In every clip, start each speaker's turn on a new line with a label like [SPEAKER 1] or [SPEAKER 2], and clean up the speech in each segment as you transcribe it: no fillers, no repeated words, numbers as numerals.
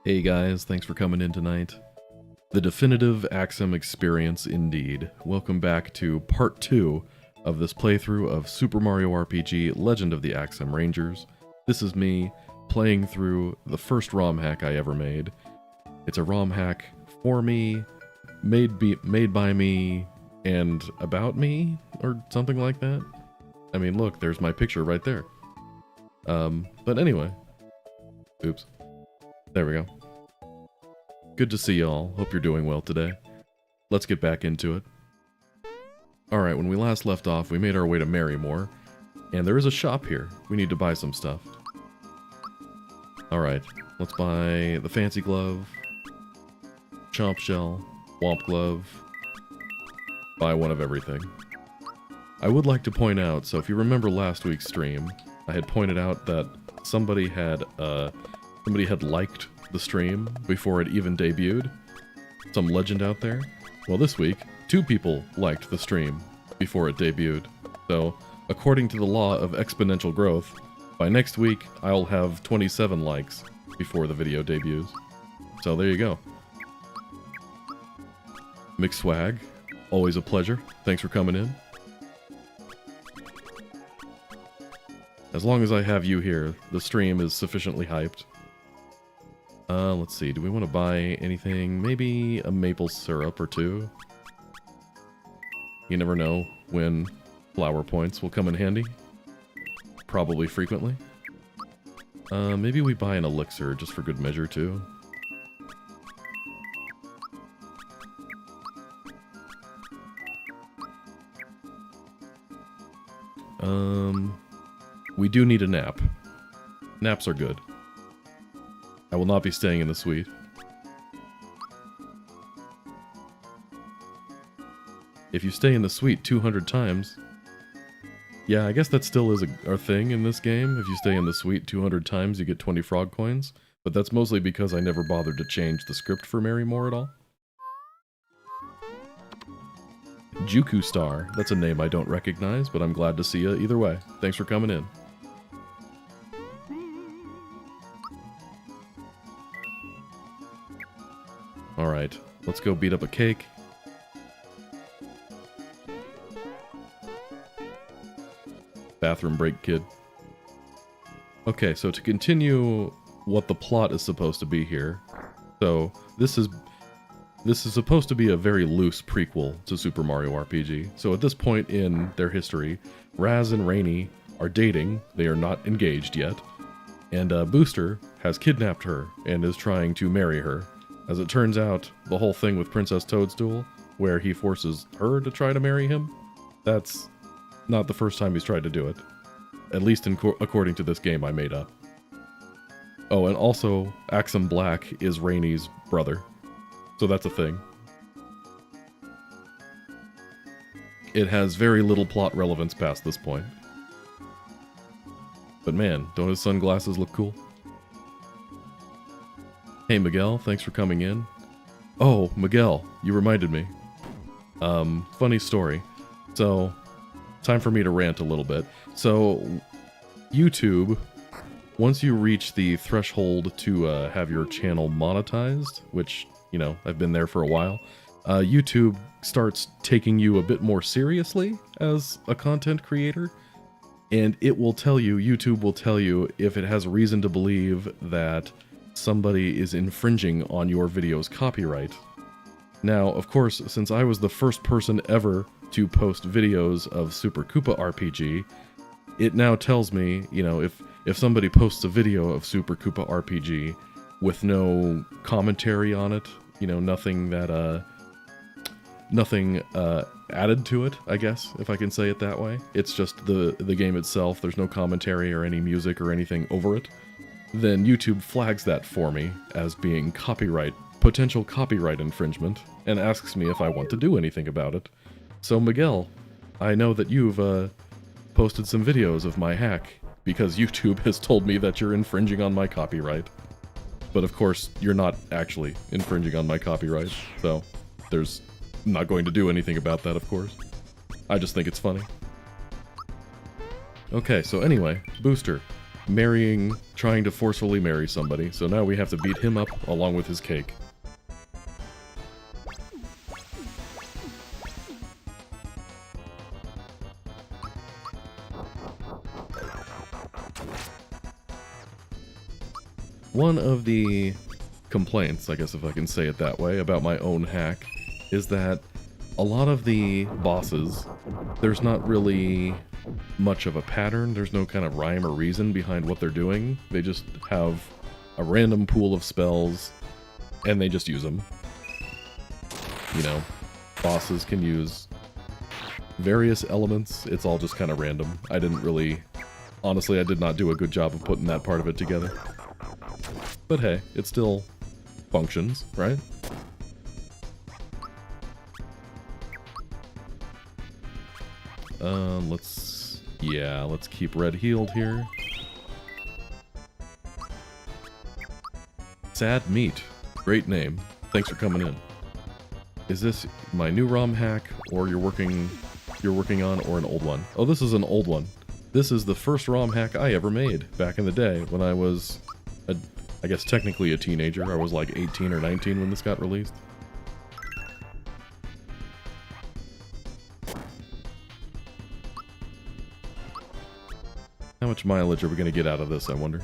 [SPEAKER 1] Hey guys, thanks for coming in tonight. The definitive Axem experience indeed. Welcome back to part 2 of this playthrough of Super Mario RPG Legend of the Axem Rangers. This is me playing through the first ROM hack I ever made. It's a ROM hack for me, made by me, and about me, or something like that. I mean, look, there's my picture right there. But anyway. Oops. There we go. Good to see y'all. Hope you're doing well today. Let's get back into it. Alright, when we last left off, we made our way to Marrymore, and there is a shop here. We need to buy some stuff. Alright, let's buy the fancy glove, chomp shell, womp glove, buy one of everything. I would like to point out, so if you remember last week's stream, I had pointed out that somebody had liked the stream before it even debuted. Some legend out there. Well, this week, 2 people liked the stream before it debuted. So, according to the law of exponential growth, by next week, I'll have 27 likes before the video debuts. So there you go. McSwag, always a pleasure. Thanks for coming in. As long as I have you here, the stream is sufficiently hyped. Let's see, do we want to buy anything? Maybe a maple syrup or two? You never know when flower points will come in handy. Probably frequently. Maybe we buy an elixir just for good measure too. We do need a nap. Naps are good. I will not be staying in the suite. If you stay in the suite 200 times... Yeah, I guess that still is a thing in this game. If you stay in the suite 200 times, you get 20 frog coins. But that's mostly because I never bothered to change the script for Marrymore at all. Juku Star. That's a name I don't recognize, but I'm glad to see you either way. Thanks for coming in. Alright, let's go beat up a cake. Bathroom break, kid. Okay, so to continue what the plot is supposed to be here. So, this is supposed to be a very loose prequel to Super Mario RPG. So at this point in their history, Raz and Rainy are dating. They are not engaged yet. And Booster has kidnapped her and is trying to marry her. As it turns out, the whole thing with Princess Toadstool, where he forces her to try to marry him, that's not the first time he's tried to do it. At least according to this game I made up. Oh, and also, Axem Black is Rainy's brother. So that's a thing. It has very little plot relevance past this point. But man, don't his sunglasses look cool? Hey Miguel, thanks for coming in. Oh, Miguel, you reminded me. Funny story. So, time for me to rant a little bit. So, YouTube, once you reach the threshold to have your channel monetized, which, you know, I've been there for a while, YouTube starts taking you a bit more seriously as a content creator, and it will tell you, YouTube will tell you if it has reason to believe that somebody is infringing on your video's copyright. Now, of course, since I was the first person ever to post videos of Super Koopa RPG, it now tells me, you know, if somebody posts a video of Super Koopa RPG with no commentary on it, you know, nothing that, nothing added to it, I guess, if I can say it that way. It's just the game itself, there's no commentary or any music or anything over it. Then YouTube flags that for me as being potential copyright infringement, and asks me if I want to do anything about it. So Miguel, I know that you've posted some videos of my hack, because YouTube has told me that you're infringing on my copyright. But of course, you're not actually infringing on my copyright, so there's not going to do anything about that, of course. I just think it's funny. Okay, so anyway, Booster. Trying to forcefully marry somebody, so now we have to beat him up along with his cake. One of the complaints, I guess if I can say it that way, about my own hack, is that a lot of the bosses, there's not really much of a pattern, there's no kind of rhyme or reason behind what they're doing. They just have a random pool of spells, and they just use them. You know, bosses can use various elements, it's all just kind of random. Honestly, I did not do a good job of putting that part of it together. But hey, it still functions, right? Let's keep Red healed here. Sad Meat. Great name. Thanks for coming in. Is this my new ROM hack, or you're working on, or an old one? Oh, this is an old one. This is the first ROM hack I ever made back in the day when I was, I guess technically a teenager. I was like 18 or 19 when this got released. How much mileage are we going to get out of this, I wonder?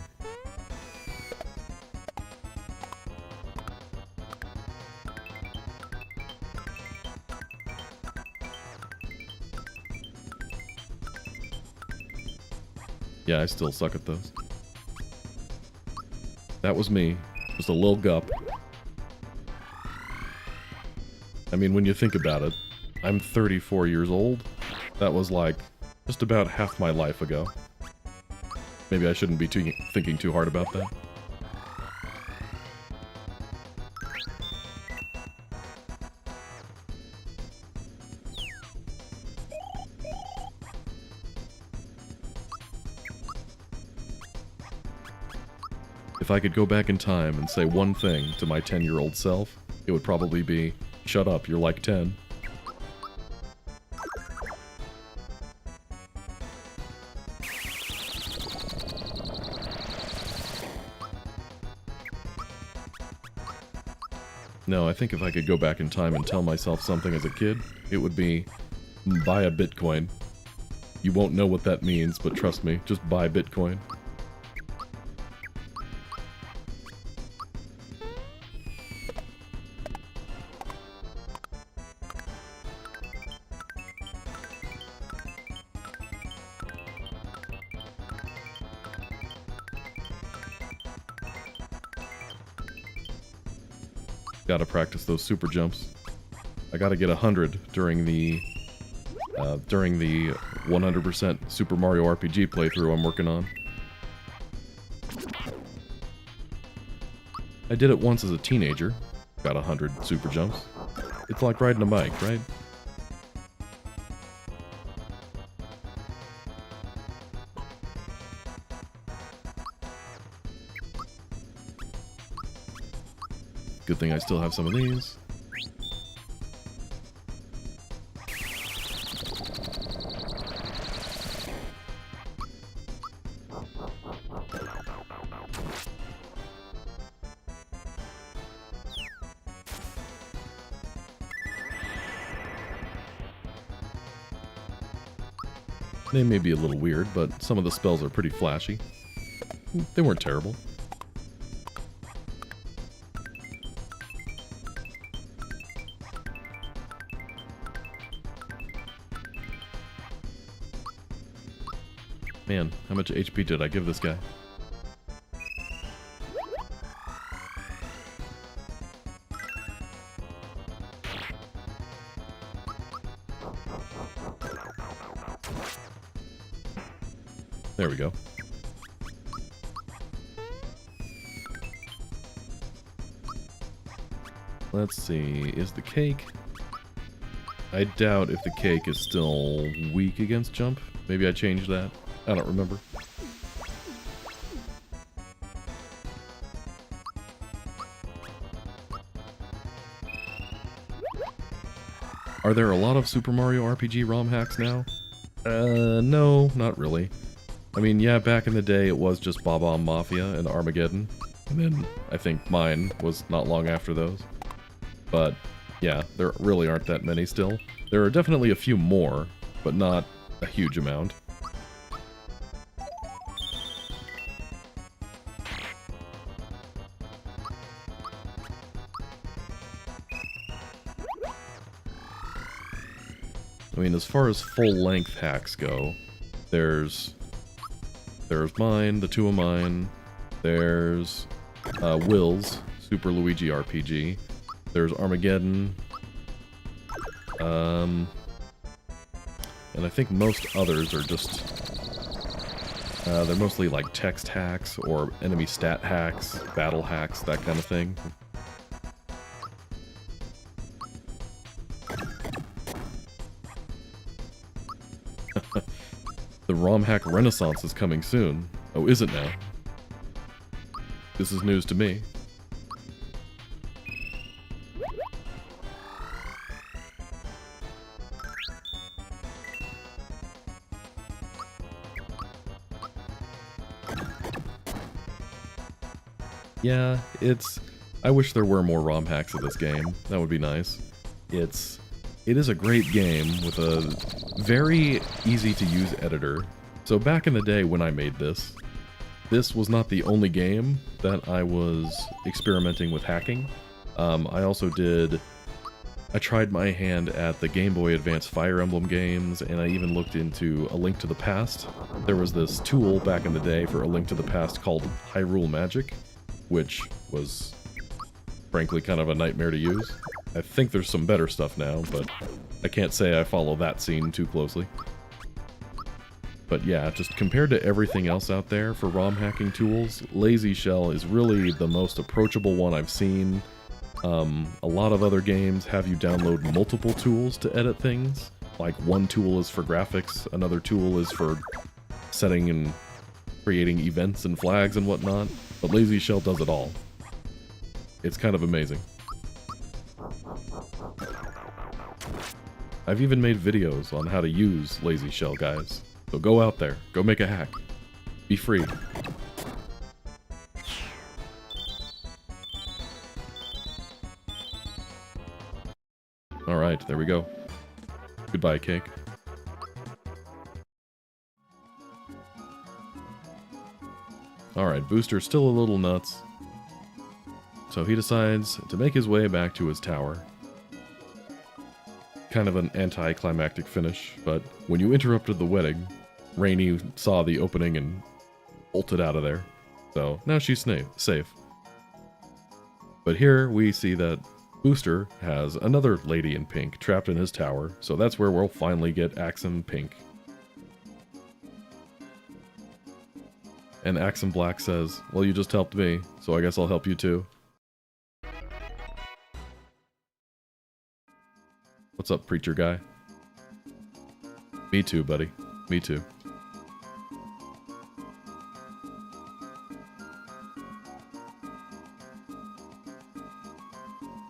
[SPEAKER 1] Yeah, I still suck at those. That was me. Just a little gup. I mean, when you think about it, I'm 34 years old. That was like just about half my life ago. Maybe I shouldn't be thinking too hard about that. If I could go back in time and say one thing to my 10-year-old self, it would probably be, shut up, you're like 10. No, I think if I could go back in time and tell myself something as a kid, it would be, buy a Bitcoin. You won't know what that means, but trust me, just buy Bitcoin. Gotta practice those super jumps. I gotta get 100 during the 100% Super Mario RPG playthrough I'm working on. I did it once as a teenager. Got 100 super jumps. It's like riding a bike, right? Good thing I still have some of these. They may be a little weird, but some of the spells are pretty flashy. They weren't terrible. Man, how much HP did I give this guy? There we go. Let's see, is the cake? I doubt if the cake is still weak against jump. Maybe I changed that. I don't remember. Are there a lot of Super Mario RPG ROM hacks now? No, not really. I mean, yeah, back in the day it was just Bob-omb Mafia and Armageddon. And then I think mine was not long after those. But yeah, there really aren't that many still. There are definitely a few more, but not a huge amount. I mean, as far as full-length hacks go, there's mine, the two of mine, there's Will's Super Luigi RPG, there's Armageddon, and I think most others are just, they're mostly like text hacks or enemy stat hacks, battle hacks, that kind of thing. The ROM hack renaissance is coming soon. Oh, is it now? This is news to me. Yeah, I wish there were more ROM hacks of this game. That would be nice. It is a great game with a very easy to use editor. So back in the day when I made this, this was not the only game that I was experimenting with hacking. I tried my hand at the Game Boy Advance Fire Emblem games, and I even looked into A Link to the Past. There was this tool back in the day for A Link to the Past called Hyrule Magic, which was frankly kind of a nightmare to use. I think there's some better stuff now, but I can't say I follow that scene too closely. But yeah, just compared to everything else out there for ROM hacking tools, Lazy Shell is really the most approachable one I've seen. A lot of other games have you download multiple tools to edit things. Like one tool is for graphics, another tool is for setting and creating events and flags and whatnot, but Lazy Shell does it all. It's kind of amazing. I've even made videos on how to use Lazy Shell, guys. So go out there, go make a hack. Be free. Alright, there we go. Goodbye, cake. Alright, Booster's still a little nuts. So he decides to make his way back to his tower. Kind of an anticlimactic finish, but when you interrupted the wedding, Rainy saw the opening and bolted out of there. So now she's safe. But here we see that Booster has another lady in pink trapped in his tower, so that's where we'll finally get Axem Pink. And Axem Black says, well, you just helped me, so I guess I'll help you too. What's up, preacher guy? Me too, buddy. Me too.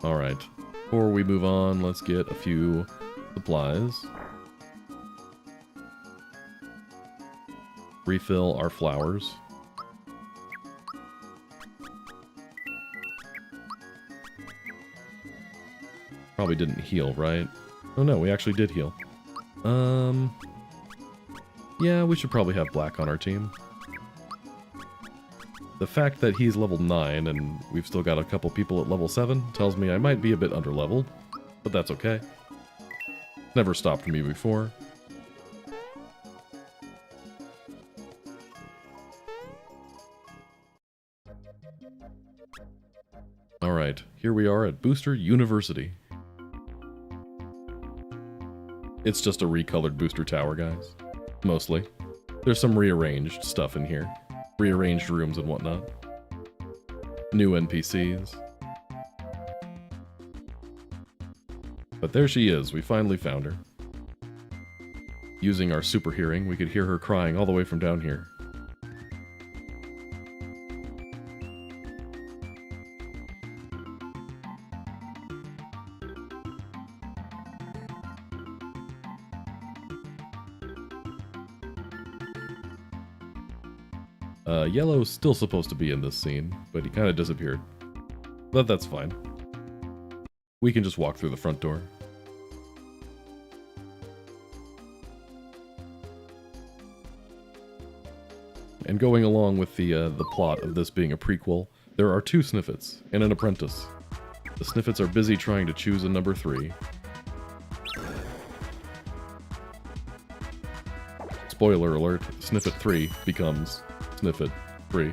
[SPEAKER 1] Alright, before we move on, let's get a few supplies. Refill our flowers. Probably didn't heal, right? Oh no, we actually did heal. Yeah, we should probably have Black on our team. The fact that he's level 9 and we've still got a couple people at level 7 tells me I might be a bit underleveled, but that's okay. Never stopped me before. Alright, here we are at Booster University. It's just a recolored Booster Tower, guys. Mostly. There's some rearranged stuff in here. Rearranged rooms and whatnot. New NPCs. But there she is, we finally found her. Using our super hearing, we could hear her crying all the way from down here. Yellow's still supposed to be in this scene, but he kind of disappeared. But that's fine. We can just walk through the front door. And going along with the plot of this being a prequel, there are 2 Sniffets and an apprentice. The Sniffets are busy trying to choose a number 3. Spoiler alert, Sniffet 3 becomes Sniffet 3.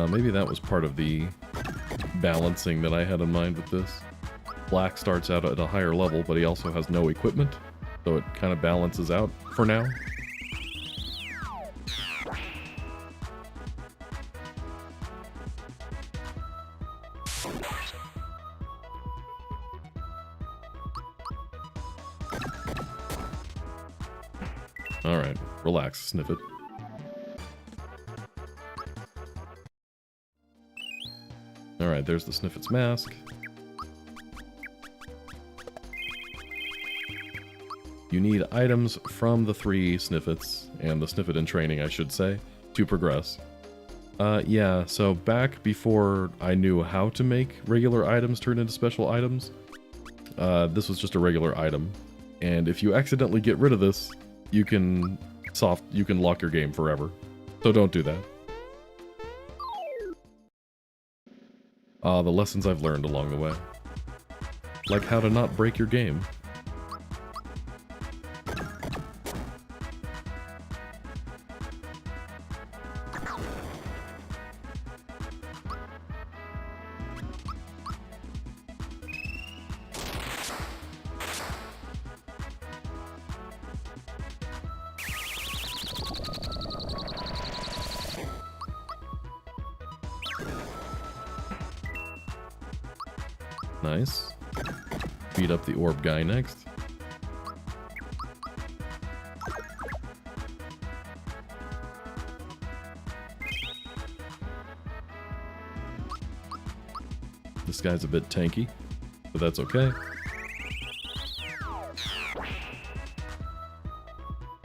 [SPEAKER 1] Maybe that was part of the balancing that I had in mind with this. Black starts out at a higher level, but he also has no equipment, so it kind of balances out for now. Alright, relax, Sniffet. Alright, there's the Sniffet's mask. You need items from the 3 sniffets, and the sniffet in training, I should say, to progress. Yeah, so back before I knew how to make regular items turn into special items, this was just a regular item. And if you accidentally get rid of this, you can lock your game forever. So don't do that. The lessons I've learned along the way. Like how to not break your game. Nice. Beat up the orb guy next. This guy's a bit tanky, but that's okay.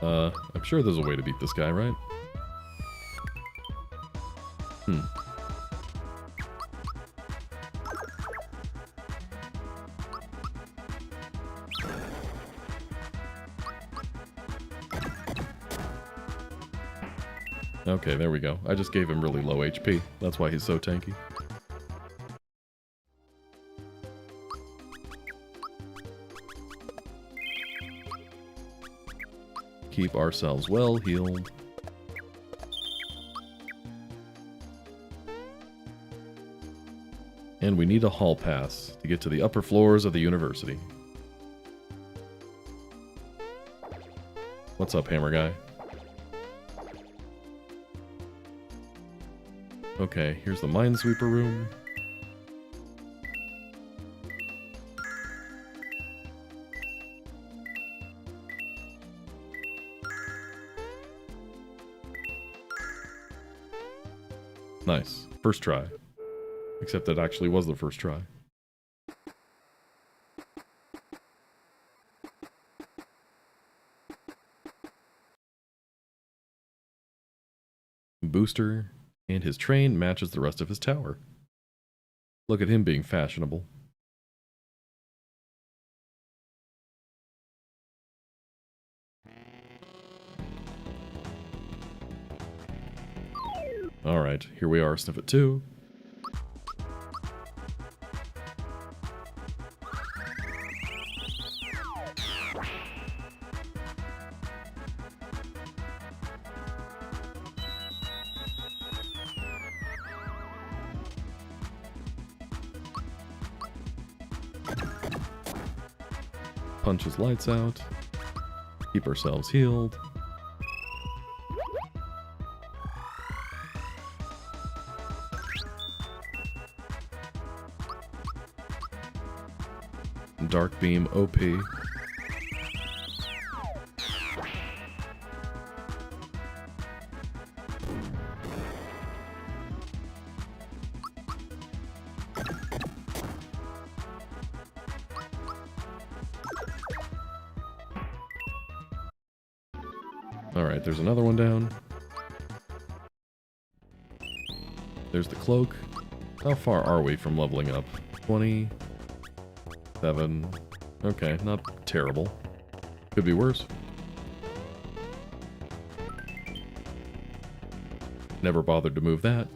[SPEAKER 1] I'm sure there's a way to beat this guy, right? Okay, there we go. I just gave him really low HP. That's why he's so tanky. Keep ourselves well healed. And we need a hall pass to get to the upper floors of the university. What's up, hammer guy? Okay, here's the minesweeper room. Nice. First try. Except that actually was the first try. Booster. And his train matches the rest of his tower. Look at him being fashionable. Alright, here we are, Sniffet 2. Punch his lights out. Keep ourselves healed. Dark Beam OP. Alright, there's another one down. There's the cloak. How far are we from leveling up? 20. 7. Okay, not terrible. Could be worse. Never bothered to move that.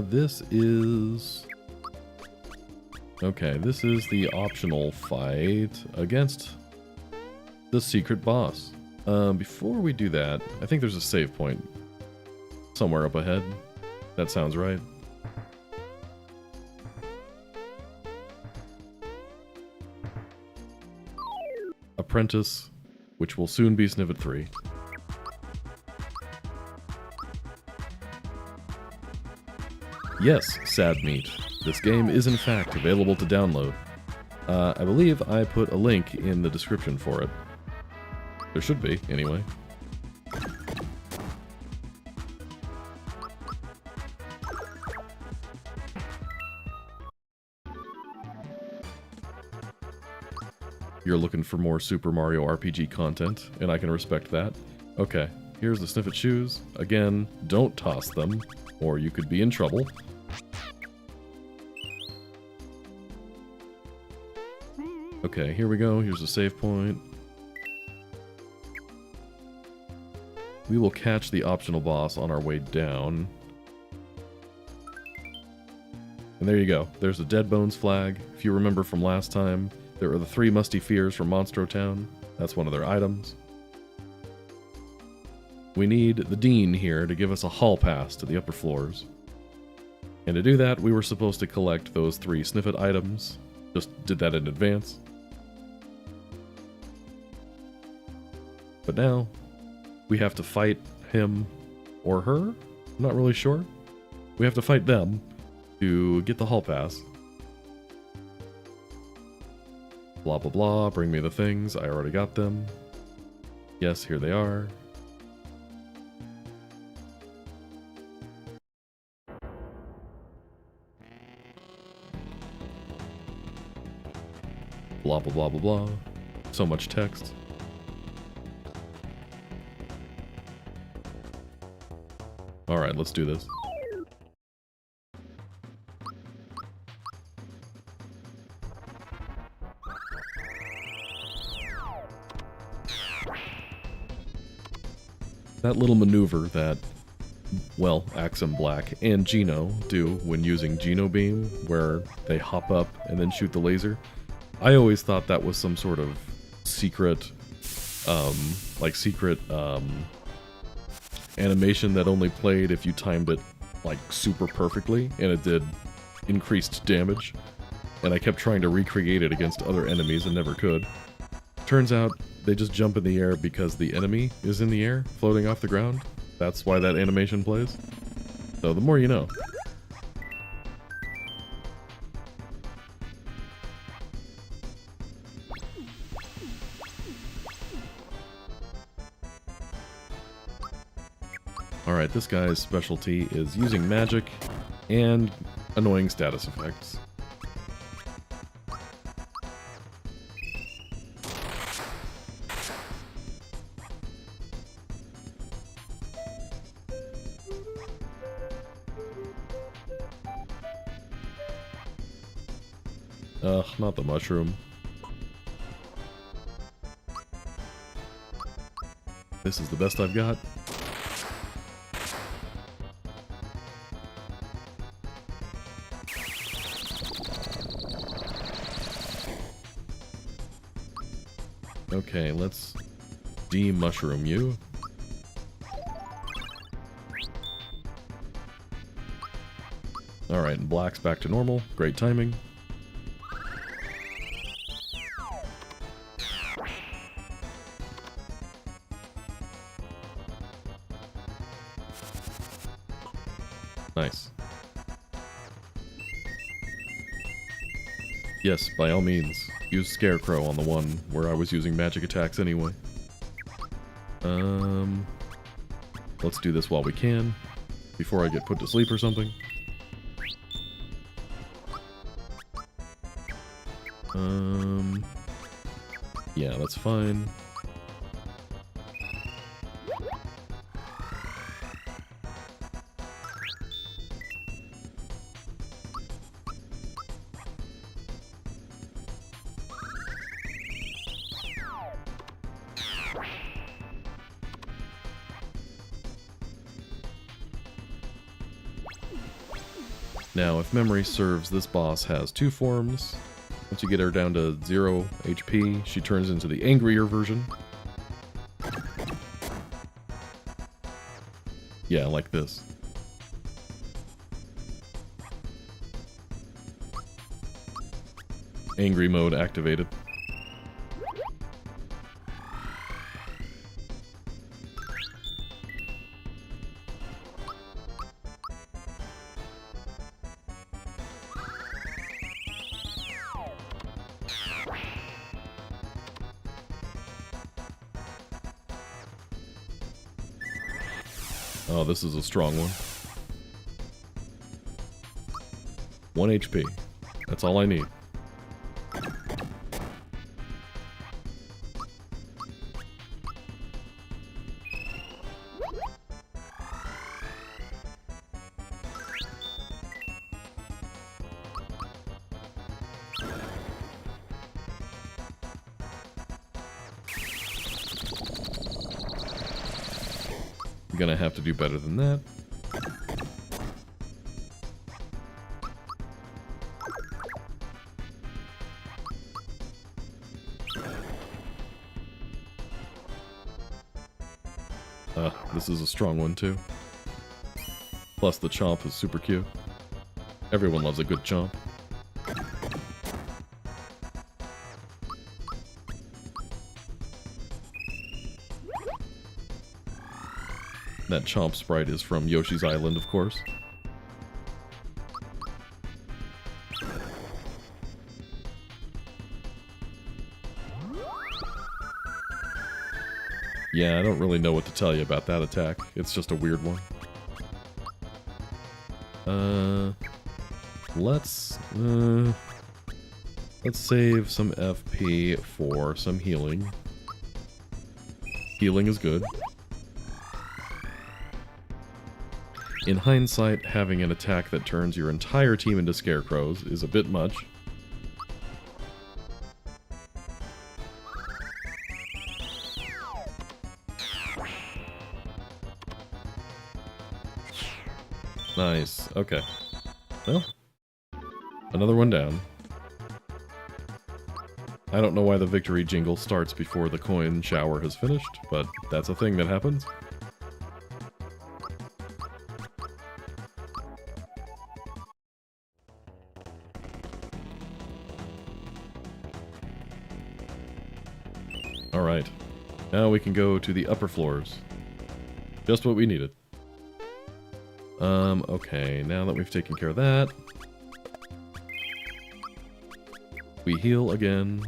[SPEAKER 1] This is... Okay, this is the optional fight against the secret boss. Before we do that, I think there's a save point somewhere up ahead. That sounds right. Apprentice, which will soon be Sniffet 3. Yes, sad meat. This game is in fact available to download. I believe I put a link in the description for it. There should be, anyway. you're looking for more Super Mario RPG content, and I can respect that. Okay, here's the Sniffet shoes. Again, don't toss them, or you could be in trouble. Okay, here we go. Here's a save point. We will catch the optional boss on our way down. And there you go. There's the Dead Bones flag. If you remember from last time, there were the 3 Musty Fears from Monstro Town. That's one of their items. We need the Dean here to give us a hall pass to the upper floors. And to do that, we were supposed to collect those 3 Sniffet items. Just did that in advance. But now, we have to fight him or her? I'm not really sure. We have to fight them to get the hall pass. Blah blah blah, bring me the things, I already got them. Yes, here they are. Blah blah blah blah blah. So much text. Alright, let's do this. That little maneuver that, well, Axem Black and Geno do when using Geno Beam, where they hop up and then shoot the laser, I always thought that was some sort of secret, animation that only played if you timed it, like, super perfectly, and it did increased damage. And I kept trying to recreate it against other enemies and never could. Turns out, they just jump in the air because the enemy is in the air, floating off the ground. That's why that animation plays. So the more you know. Alright, this guy's specialty is using magic and annoying status effects. Ugh, not the mushroom. This is the best I've got. Okay, let's de-mushroom you. Alright, and Black's back to normal. Great timing. Nice. Yes, by all means. Use Scarecrow on the one where I was using magic attacks anyway. Let's do this while we can, before I get put to sleep or something. Yeah, that's fine. Now, if memory serves, this boss has 2 forms. Once you get her down to 0 HP, she turns into the angrier version. Yeah, like this. Angry mode activated. Oh, this is a strong one. 1 HP. That's all I need. gonna have to do better than that. This is a strong one too. Plus the chomp is super cute. Everyone loves a good chomp. That chomp sprite is from Yoshi's Island, of course. Yeah, I don't really know what to tell you about that attack. It's just a weird one. Let's save some FP for some healing. Healing is good. In hindsight, having an attack that turns your entire team into scarecrows is a bit much. Nice. Okay. Well, another one down. I don't know why the victory jingle starts before the coin shower has finished, but that's a thing that happens. Alright. Now we can go to the upper floors. Just what we needed. Okay, now that we've taken care of that, we heal again,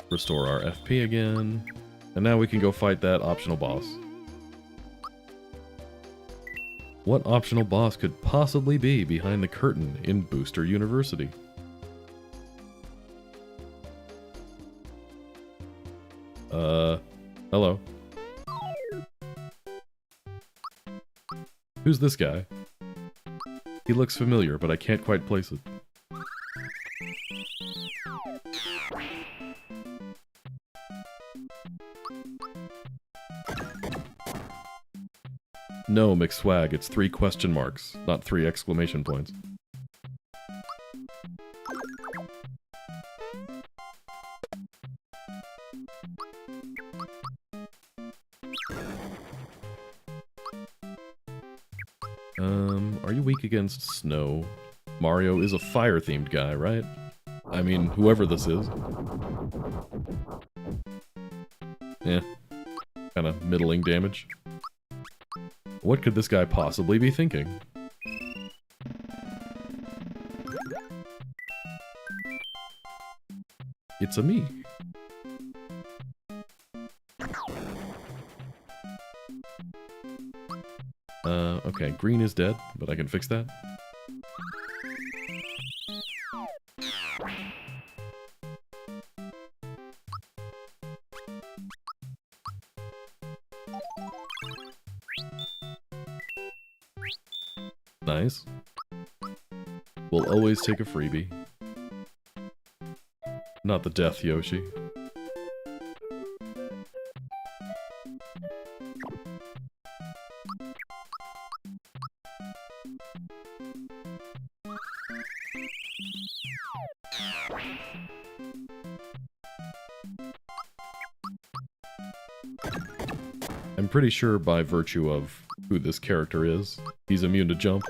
[SPEAKER 1] restore our FP again, and now we can go fight that optional boss. What optional boss could possibly be behind the curtain in Booster University? Hello. Who's this guy? He looks familiar, but I can't quite place it. No, McSwag, it's 3 question marks, not 3 exclamation points. Are you weak against snow? Mario is a fire-themed guy, right? I mean, whoever this is. Yeah. Kinda middling damage. What could this guy possibly be thinking? It's a me. Okay, green is dead, but I can fix that. Nice. We'll always take a freebie. Not the death Yoshi. I'm pretty sure by virtue of who this character is, he's immune to jump.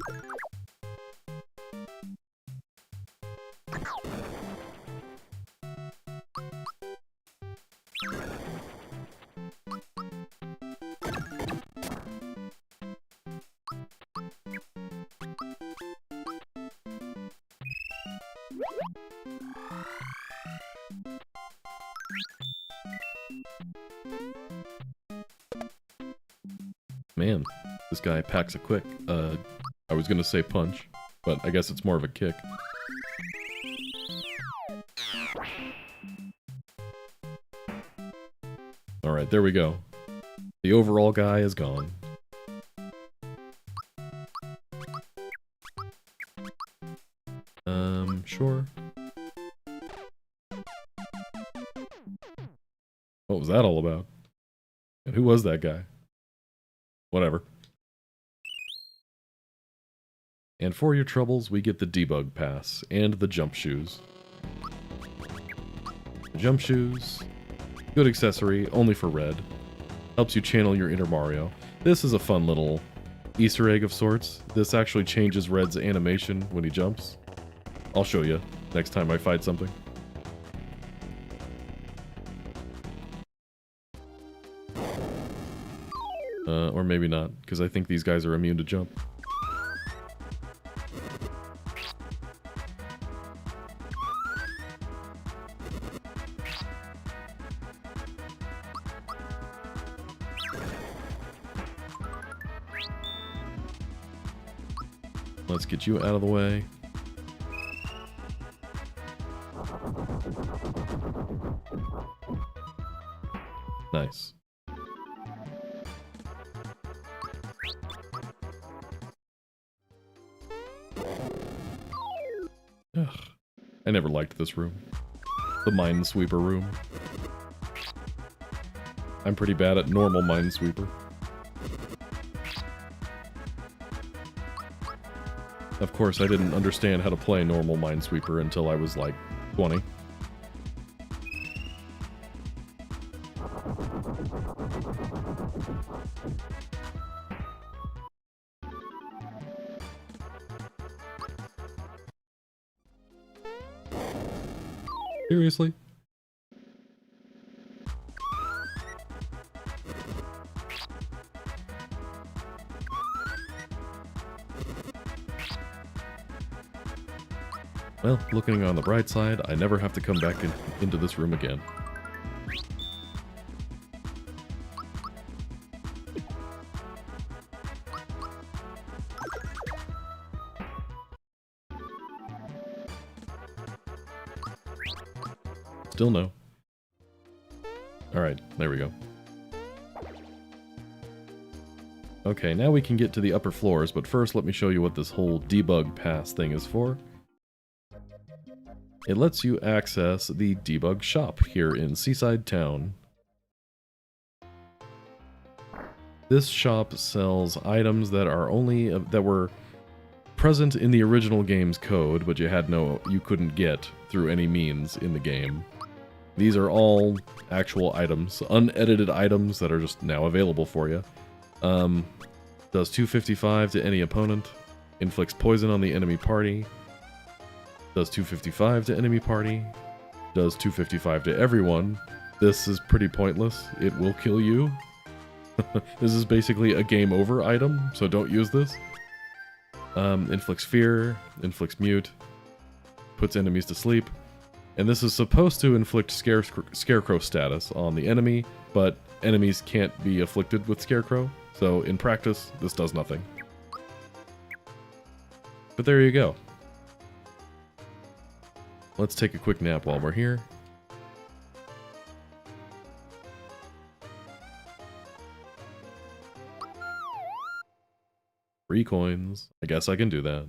[SPEAKER 1] Man, this guy packs a quick, I was gonna say punch, but I guess it's more of a kick. Alright, there we go. The overall guy is gone. Sure. What was that all about? And who was that guy? Whatever. And for your troubles, we get the debug pass and the jump shoes. The jump shoes, good accessory, only for red. Helps you channel your inner Mario. This is a fun little Easter egg of sorts. This actually changes Red's animation when he jumps. I'll show you next time I fight something. Or maybe not, because I think these guys are immune to jump. Let's get you out of the way. Nice. Ugh. I never liked this room. The Minesweeper room. I'm pretty bad at normal Minesweeper. Of course, I didn't understand how to play normal Minesweeper until I was like 20. Seriously? Well, looking on the bright side, I never have to come back into this room again. Still no. Alright, there we go. Okay, now we can get to the upper floors, but first let me show you what this whole debug pass thing is for. It lets you access the debug shop here in Seaside Town. This shop sells items that are only that were present in the original game's code, but you couldn't get through any means in the game. These are all actual items, unedited items that are just now available for you. Does 255 to any opponent, inflicts poison on the enemy party, does 255 to enemy party, does 255 to everyone. This is pretty pointless. It will kill you. This is basically a game over item, so don't use this. Inflicts fear, inflicts mute, puts enemies to sleep. And this is supposed to inflict Scarecrow status on the enemy, but enemies can't be afflicted with Scarecrow, so in practice, this does nothing. But there you go. Let's take a quick nap while we're here. Free coins. I guess I can do that.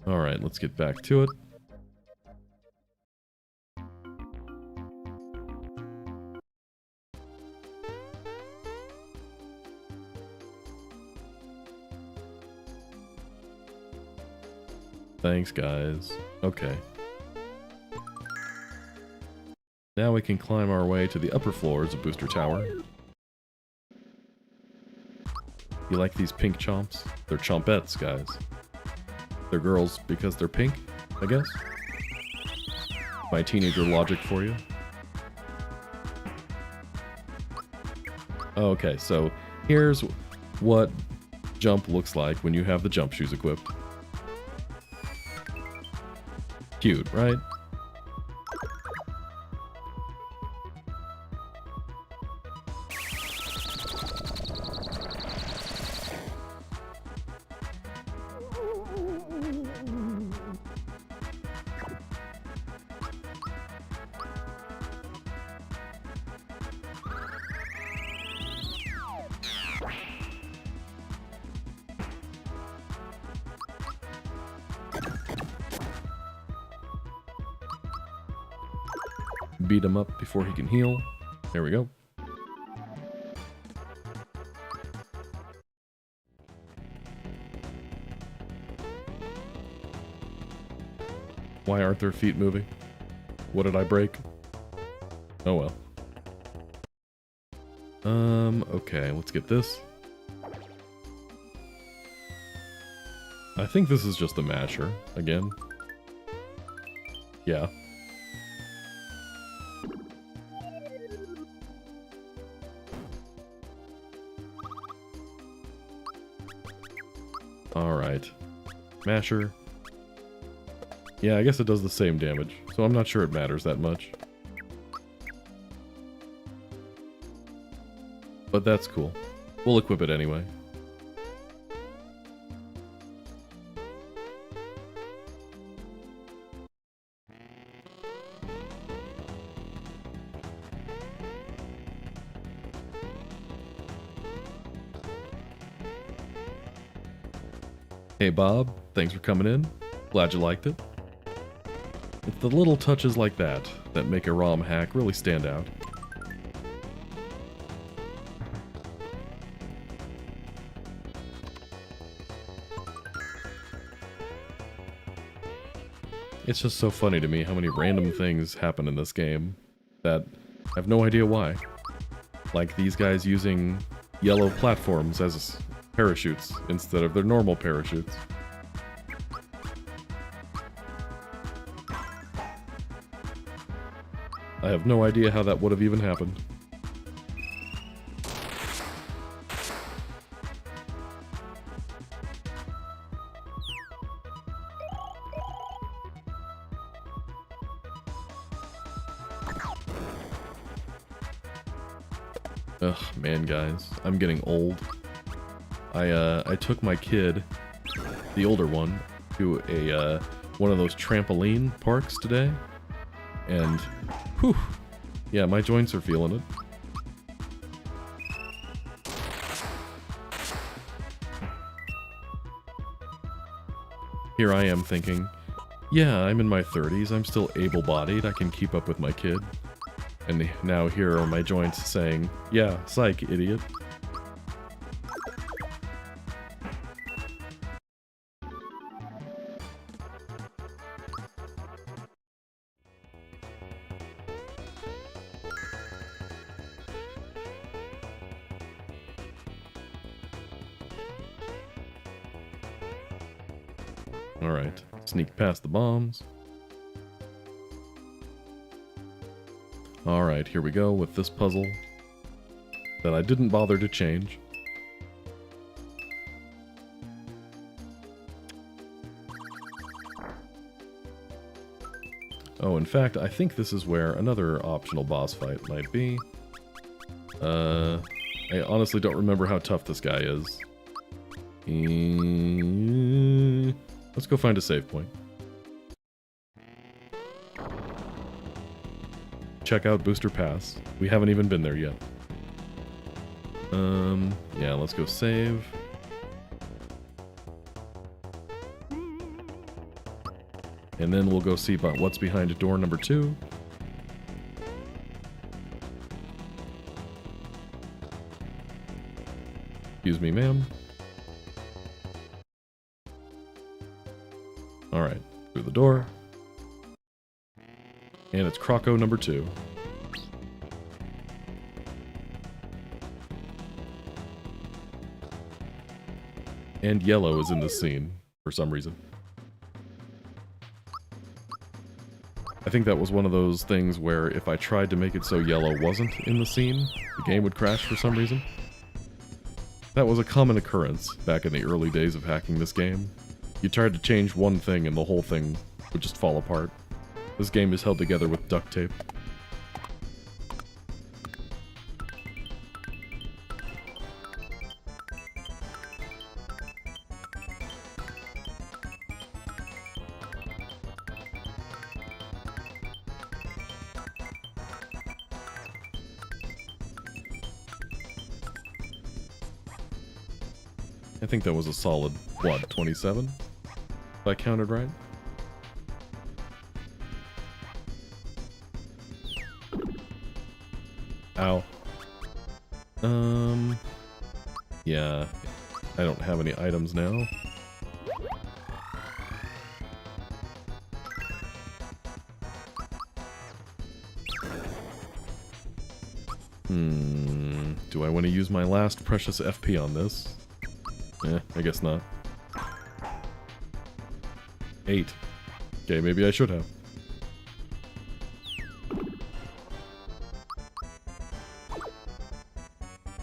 [SPEAKER 1] Alright, let's get back to it. Thanks, guys. Okay. Now we can climb our way to the upper floors of Booster Tower. You like these pink chomps? They're chompettes, guys. They're girls because they're pink, I guess? My teenager logic for you. Okay, so here's what jump looks like when you have the jump shoes equipped. Cute, right? beat him up before he can heal. There we go. Why aren't their feet moving? What did I break? Oh well. Okay, let's get this. I think this is just the masher, again. Yeah. Alright. Masher. Yeah, I guess it does the same damage, so I'm not sure it matters that much. But that's cool. We'll equip it anyway. Hey Bob, thanks for coming in. Glad you liked it. It's the little touches like that that make a ROM hack really stand out. It's just so funny to me how many random things happen in this game that I have no idea why. Like these guys using yellow platforms as parachutes instead of their normal parachutes. I have no idea how that would have even happened. Ugh, man, guys, I'm getting old. I took my kid, the older one, to a one of those trampoline parks today, and whew, yeah, my joints are feeling it. Here I am thinking, yeah, I'm in my 30s, I'm still able-bodied, I can keep up with my kid. And now here are my joints saying, yeah, psych, idiot. Alright, sneak past the bombs. Alright, here we go with this puzzle that I didn't bother to change. Oh, in fact, I think this is where another optional boss fight might be. I honestly don't remember how tough this guy is. Let's go find a save point. Check out Booster Pass. We haven't even been there yet. Yeah, let's go save. And then we'll go see about what's behind door number 2. Excuse me, ma'am. Alright, through the door. And it's Croco number 2. And yellow is in this scene, for some reason. I think that was one of those things where if I tried to make it so yellow wasn't in the scene, the game would crash for some reason. That was a common occurrence back in the early days of hacking this game. You tried to change one thing and the whole thing would just fall apart. This game is held together with duct tape. I think that was a solid, what, 27? If I counted right? Ow. Yeah. I don't have any items now. Do I want to use my last precious FP on this? I guess not. 8. Okay, maybe I should have.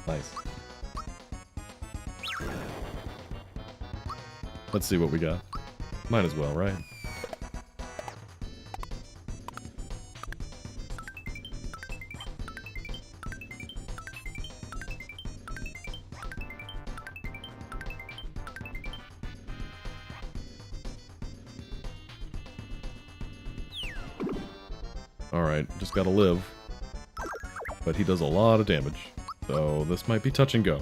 [SPEAKER 1] Nice. Let's see what we got. Might as well, right? Alright, just gotta live. But he does a lot of damage. So this might be touch and go.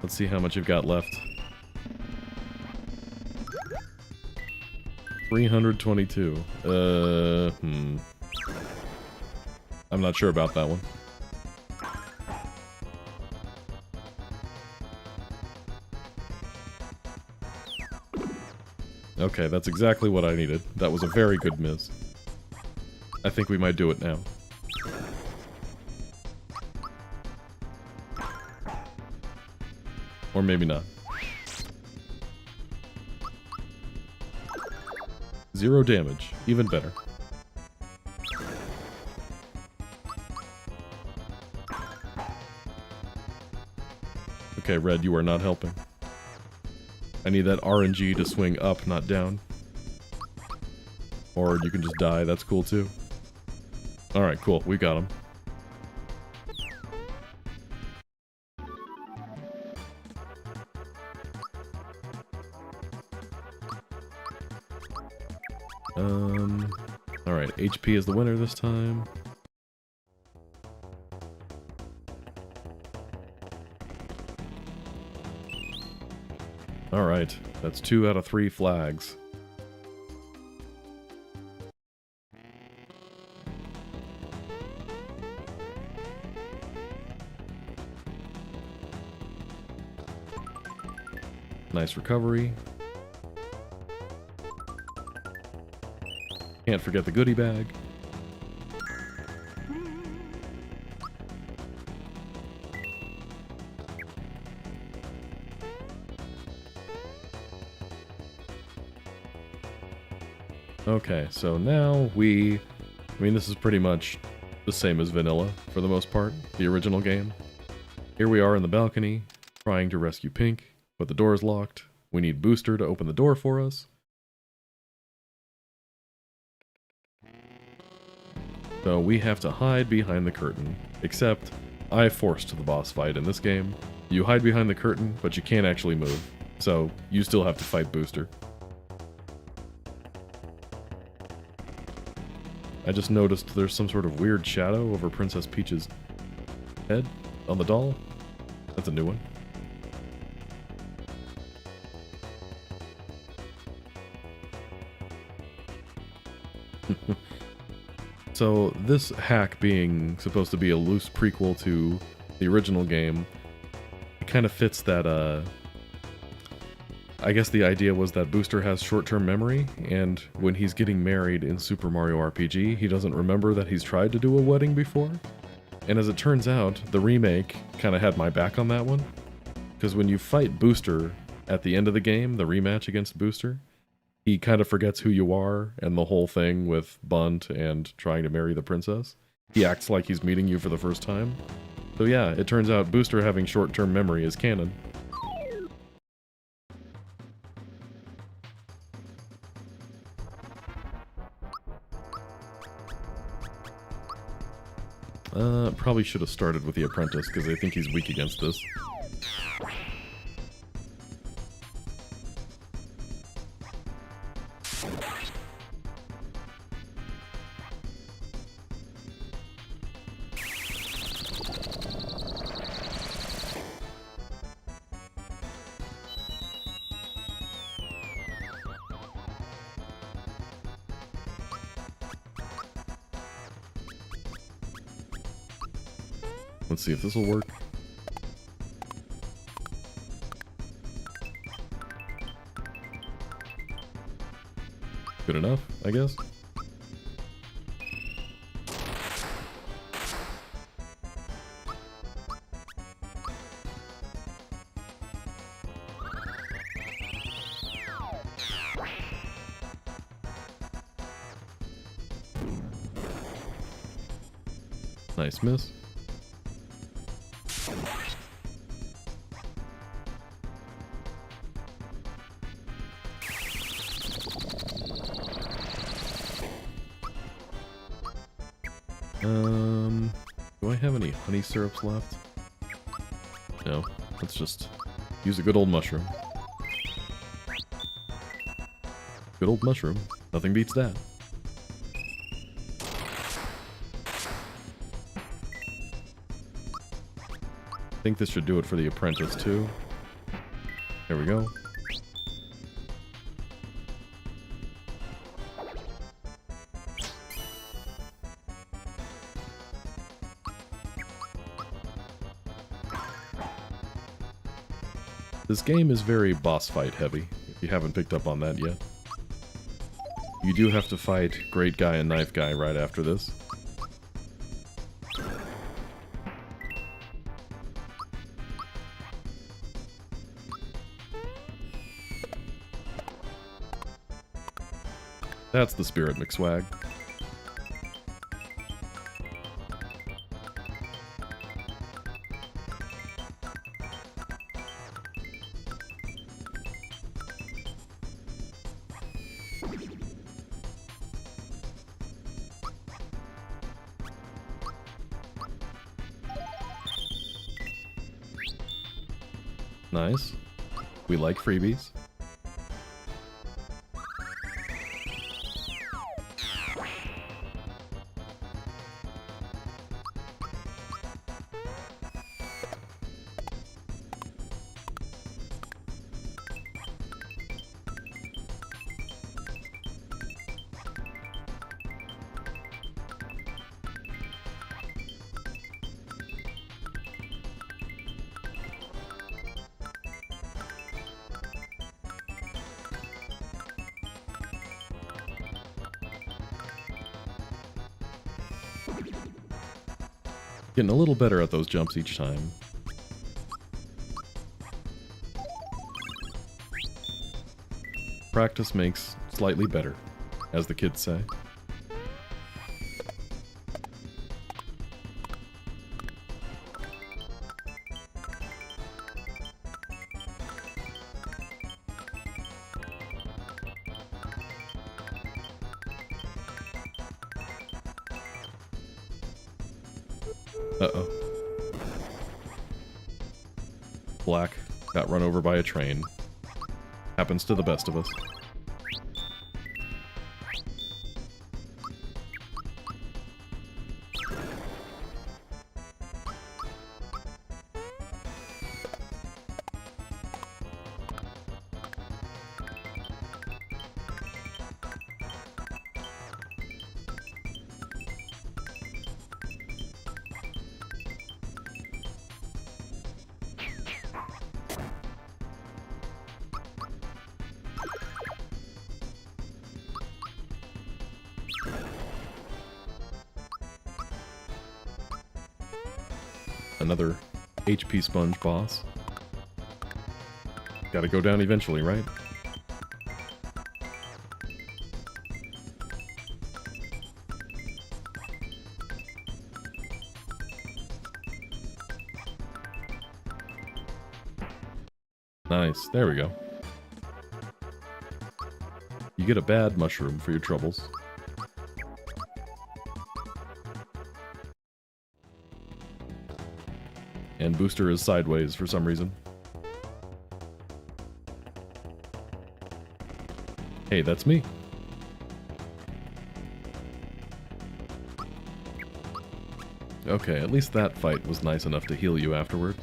[SPEAKER 1] Let's see how much you've got left. 322. I'm not sure about that one. Okay, that's exactly what I needed. That was a very good miss. I think we might do it now. Or maybe not. 0 damage. Even better. Okay, Red, you are not helping. I need that RNG to swing up, not down. Or you can just die, that's cool too. Alright, cool, we got him. Alright, HP is the winner this time. Alright, that's 2 out of 3 flags. Nice recovery. Can't forget the goodie bag. Okay, so now I mean, this is pretty much the same as vanilla, for the most part, the original game. Here we are in the balcony, trying to rescue Pink, but the door is locked. We need Booster to open the door for us. So we have to hide behind the curtain, except I forced the boss fight in this game. You hide behind the curtain, but you can't actually move, so you still have to fight Booster. I just noticed there's some sort of weird shadow over Princess Peach's head on the doll. That's a new one. So this hack being supposed to be a loose prequel to the original game, it kind of fits that, I guess the idea was that Booster has short-term memory, and when he's getting married in Super Mario RPG, he doesn't remember that he's tried to do a wedding before. And as it turns out, the remake kind of had my back on that one, because when you fight Booster at the end of the game, the rematch against Booster, he kind of forgets who you are and the whole thing with Bunt and trying to marry the princess. He acts like he's meeting you for the first time. So yeah, it turns out Booster having short-term memory is canon. Probably should have started with the apprentice, because I think he's weak against this. Let's see if this will work. Good enough, I guess. Nice miss. Do I have any honey syrups left? No. Let's just use a good old mushroom. Good old mushroom. Nothing beats that. I think this should do it for the apprentice too. There we go. This game is very boss fight heavy, if you haven't picked up on that yet. You do have to fight Great Guy and Knife Guy right after this. That's the spirit, McSwag. Nice. We like freebies. Getting a little better at those jumps each time. Practice makes slightly better, as the kids say. Uh-oh. Black got run over by a train. Happens to the best of us. Another HP sponge boss. Gotta go down eventually, right? Nice, there we go. You get a bad mushroom for your troubles. And Booster is sideways for some reason. Hey, that's me. Okay, at least that fight was nice enough to heal you afterward.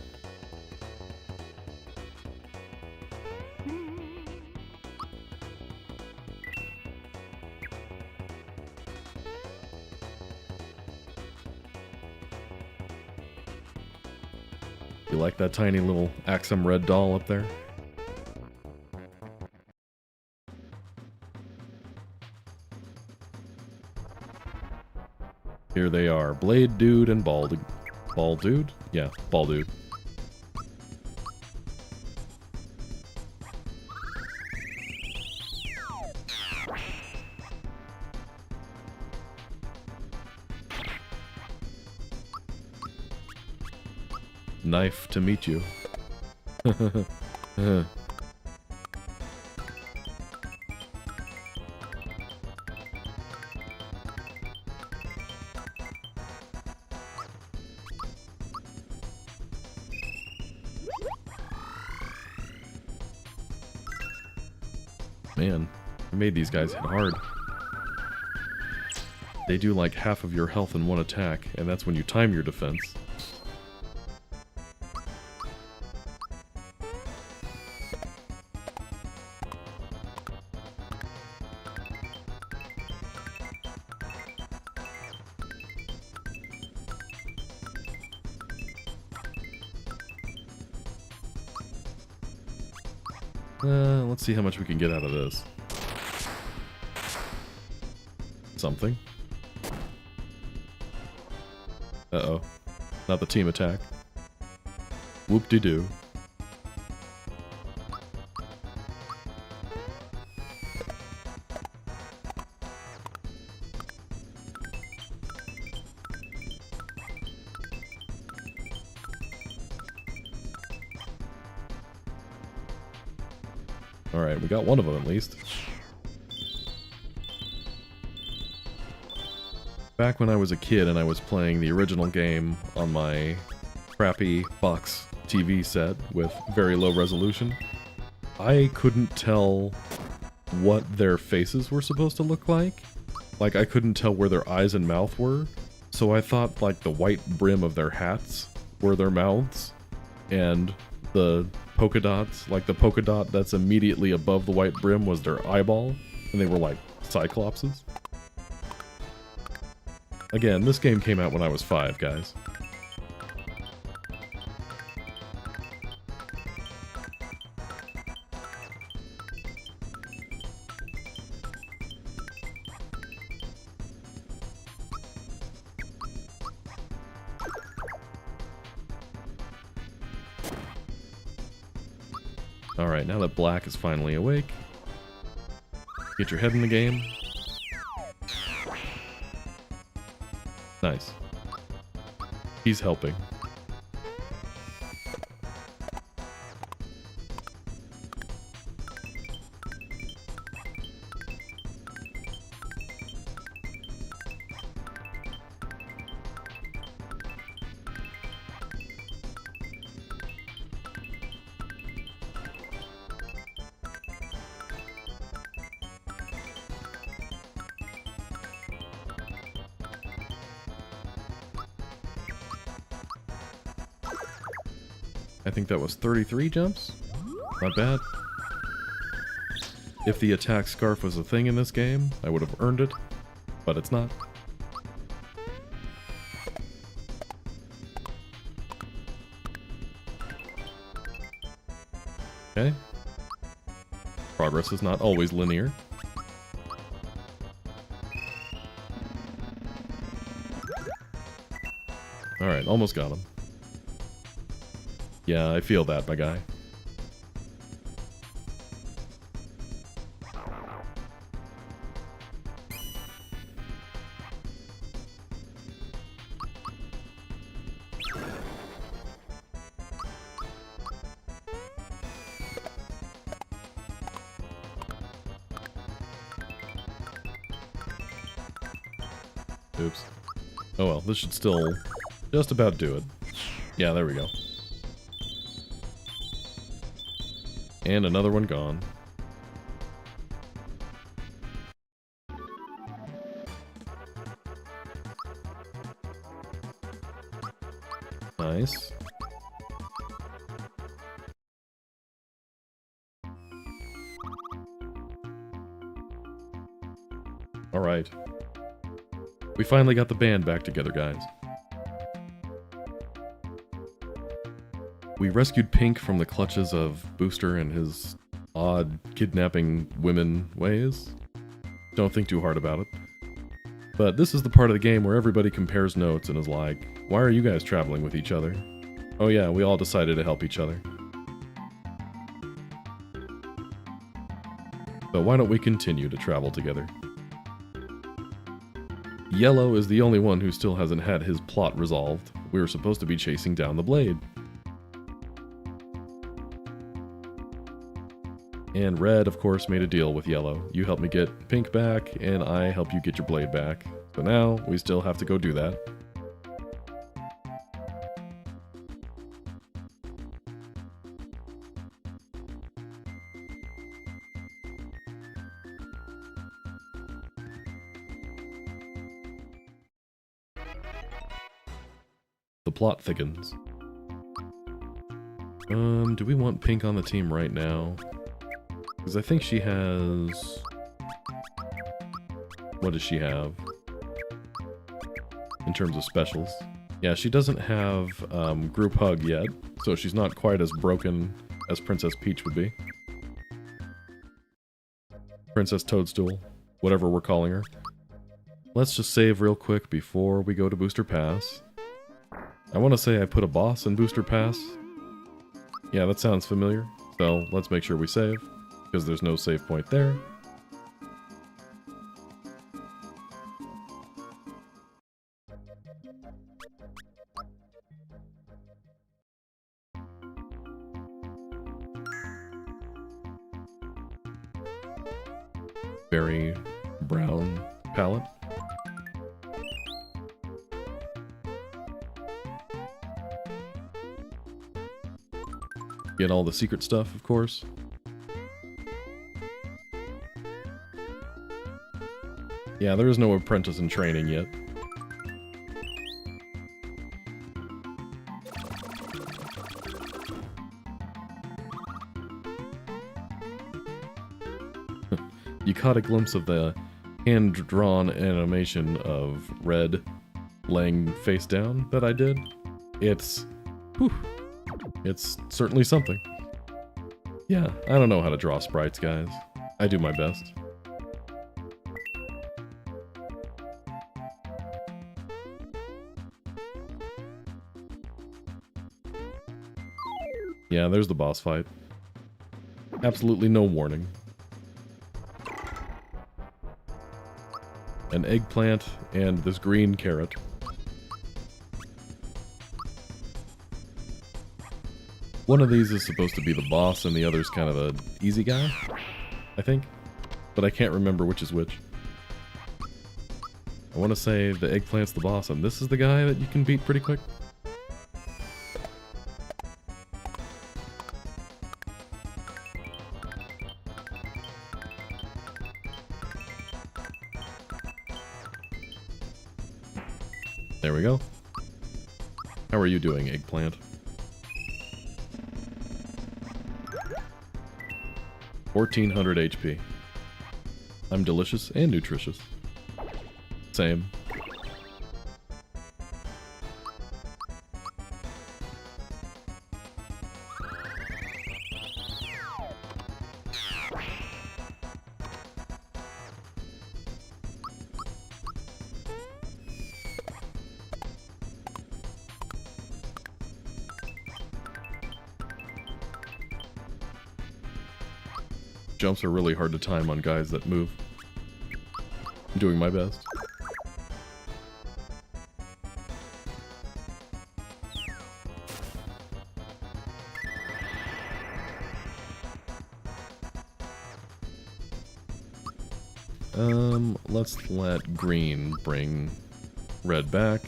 [SPEAKER 1] You like that tiny little Axem red doll up there? Here they are, Blade Dude and Ball Dude? Yeah, Ball Dude. Knife to meet you. Man, I made these guys hit hard. They do like half of your health in one attack, and that's when you time your defense. Let's see how much we can get out of this. Something. Uh-oh. Not the team attack. Whoop-de-doo. Alright, we got one of them at least. Back when I was a kid and I was playing the original game on my crappy box TV set with very low resolution, I couldn't tell what their faces were supposed to look like. Like, I couldn't tell where their eyes and mouth were, so I thought, like, the white brim of their hats were their mouths, and the polka dots, like the polka dot that's immediately above the white brim was their eyeball, and they were like cyclopses. Again, this game came out when I was 5, guys. Alright, now that Black is finally awake, get your head in the game. Nice. He's helping. I think that was 33 jumps. Not bad. If the attack scarf was a thing in this game, I would have earned it, but it's not. Okay. Progress is not always linear. Alright, almost got him. Yeah, I feel that, my guy. Oops. Oh well, this should still just about do it. Yeah, there we go. And another one gone. Nice. Alright. We finally got the band back together, guys. We rescued Pink from the clutches of Booster and his odd kidnapping women ways. Don't think too hard about it. But this is the part of the game where everybody compares notes and is like, why are you guys traveling with each other? Oh yeah, we all decided to help each other. So why don't we continue to travel together? Yellow is the only one who still hasn't had his plot resolved. We were supposed to be chasing down the blade. And Red, of course, made a deal with Yellow. You help me get Pink back, and I help you get your blade back. So now, we still have to go do that. The plot thickens. Do we want Pink on the team right now? Because I think she has... What does she have? In terms of specials. Yeah, she doesn't have group hug yet, so she's not quite as broken as Princess Peach would be. Princess Toadstool, whatever we're calling her. Let's just save real quick before we go to Booster Pass. I want to say I put a boss in Booster Pass. Yeah, that sounds familiar. So let's make sure we save, because there's no save point there. Very brown palette. Get all the secret stuff, of course. Yeah, there is no apprentice in training yet. You caught a glimpse of the hand-drawn animation of Red laying face down that I did. It's... whew. It's certainly something. Yeah, I don't know how to draw sprites, guys. I do my best. Yeah, there's the boss fight. Absolutely no warning. An eggplant and this green carrot. One of these is supposed to be the boss and the other's kind of an easy guy, I think. But I can't remember which is which. I want to say the eggplant's the boss and this is the guy that you can beat pretty quick. There we go. How are you doing, eggplant? 1400 HP. I'm delicious and nutritious. Same. Jumps are really hard to time on guys that move. I'm doing my best. Let's let green bring red back.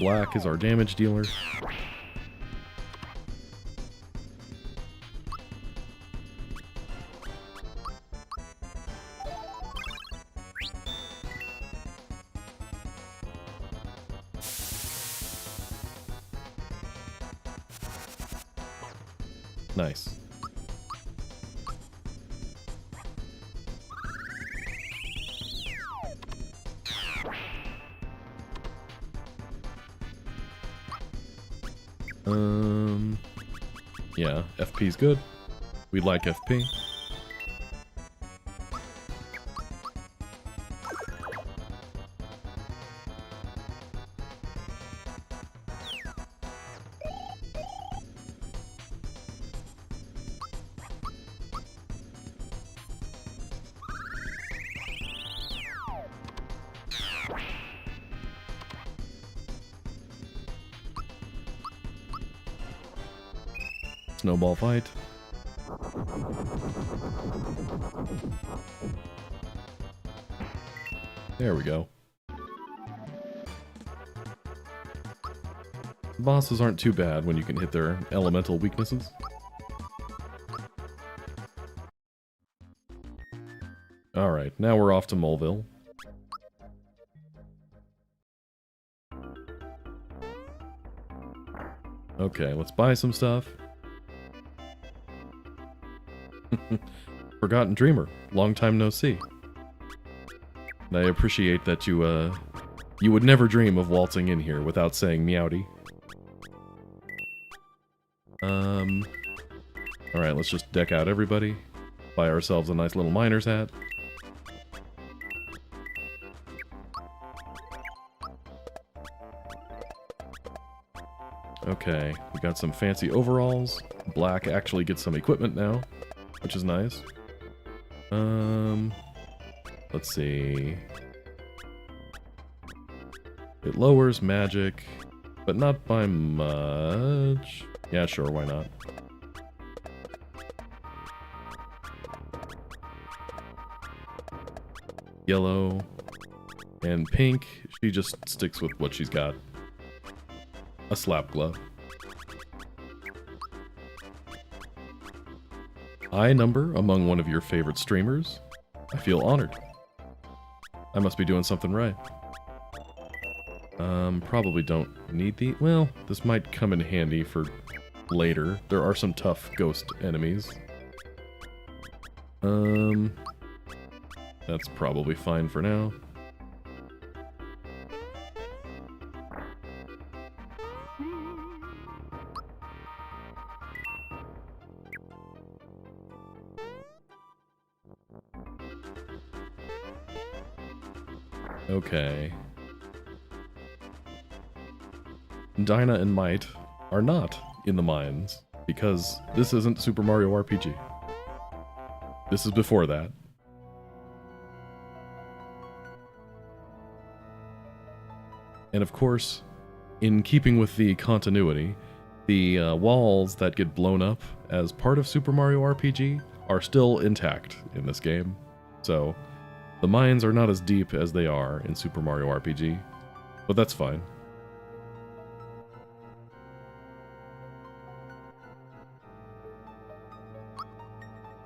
[SPEAKER 1] Black is our damage dealer. Nice. Yeah, FP's good. We like FP. Snowball fight. There we go. Bosses aren't too bad when you can hit their elemental weaknesses. Alright, now we're off to Moleville. Okay, let's buy some stuff. Forgotten Dreamer, long time no see. And I appreciate that you would never dream of waltzing in here without saying meowdy. Alright, let's just deck out everybody. Buy ourselves a nice little miner's hat. Okay, we got some fancy overalls. Black actually gets some equipment now, which is nice. Let's see. It lowers magic, but not by much. Yeah, sure, why not? Yellow and pink, she just sticks with what she's got. A slap glove. High number among one of your favorite streamers. I feel honored. I must be doing something right. Probably don't need the... Well, this might come in handy for later. There are some tough ghost enemies. That's probably fine for now. Okay. Dinah and Might are not in the mines, because this isn't Super Mario RPG. This is before that. And of course, in keeping with the continuity, the walls that get blown up as part of Super Mario RPG are still intact in this game. So, the mines are not as deep as they are in Super Mario RPG, but that's fine.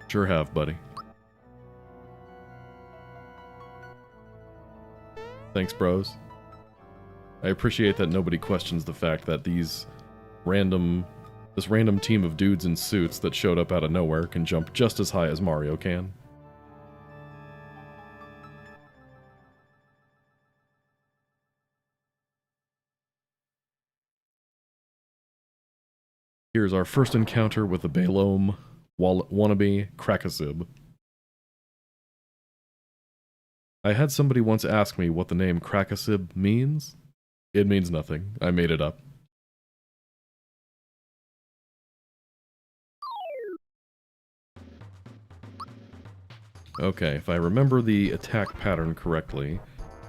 [SPEAKER 1] Sure have, buddy. Thanks, bros. I appreciate that nobody questions the fact that this random team of dudes in suits that showed up out of nowhere can jump just as high as Mario can. Here's our first encounter with the Balome wannabe Krakasib. I had somebody once ask me what the name Krakasib means. It means nothing. I made it up. Okay, if I remember the attack pattern correctly,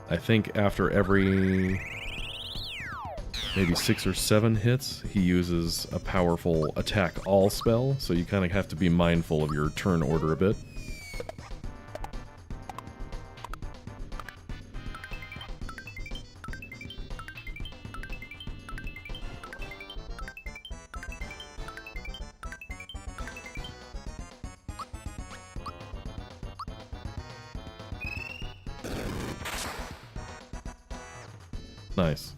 [SPEAKER 1] I think after every maybe 6 or 7 hits, he uses a powerful attack all spell, so you kind of have to be mindful of your turn order a bit. Nice.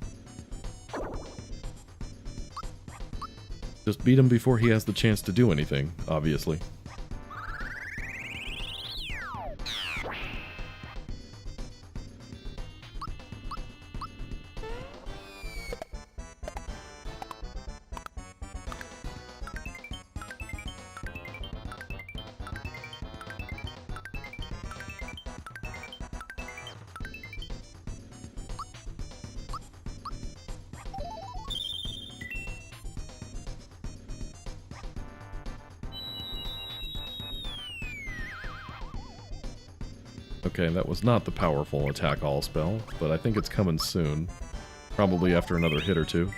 [SPEAKER 1] Just beat him before he has the chance to do anything, obviously. Okay, that was not the powerful attack all spell, but I think it's coming soon. Probably after another hit or two.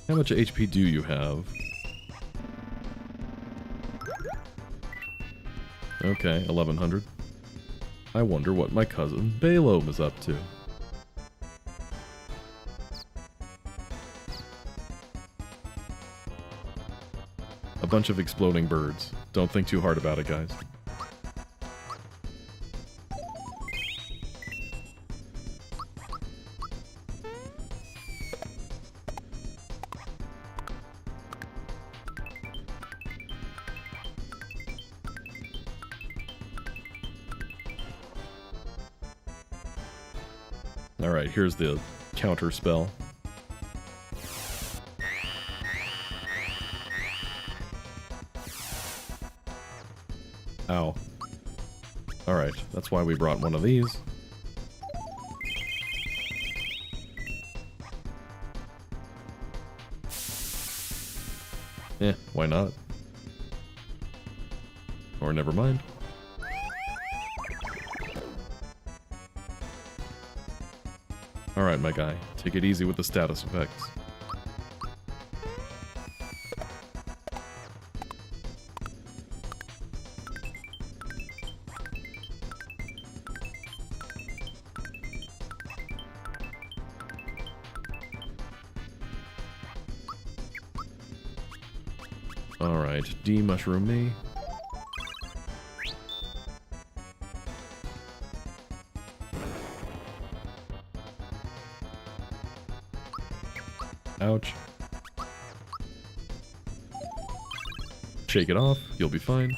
[SPEAKER 1] How much HP do you have? Okay, 1100. I wonder what my cousin Balome is up to. A bunch of exploding birds. Don't think too hard about it, guys. Alright, here's the counter spell. Ow. Alright, that's why we brought one of these. Why not? Or never mind. Alright, my guy. Take it easy with the status effects. Alright, de-mushroom me. Ouch. Shake it off, you'll be fine.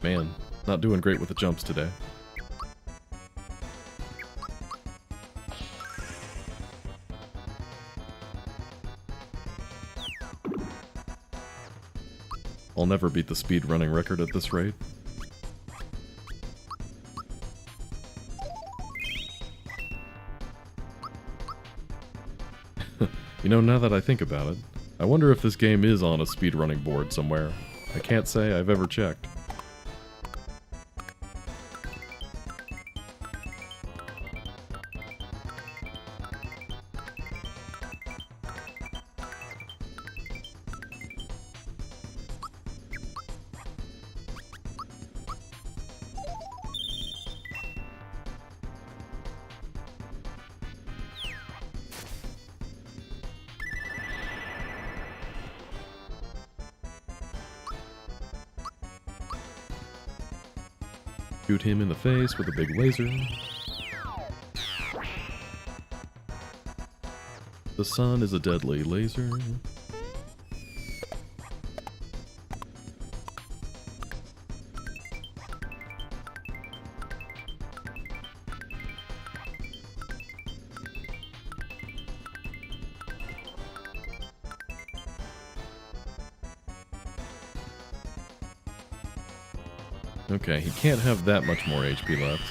[SPEAKER 1] Man, not doing great with the jumps today. I'll never beat the speedrunning record at this rate. You know, now that I think about it, I wonder if this game is on a speedrunning board somewhere. I can't say I've ever checked. Shoot him in the face with a big laser. The sun is a deadly laser. Okay, he can't have that much more HP left.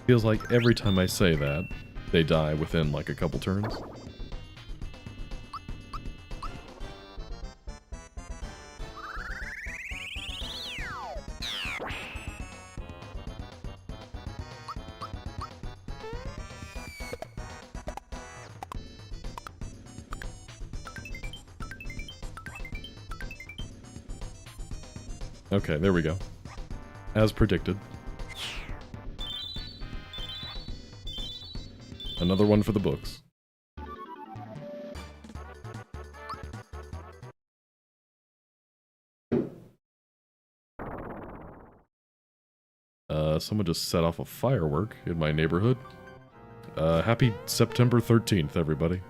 [SPEAKER 1] Feels like every time I say that, they die within like a couple turns. Okay, there we go. As predicted. Another one for the books. Someone just set off a firework in my neighborhood. Happy September 13th, everybody.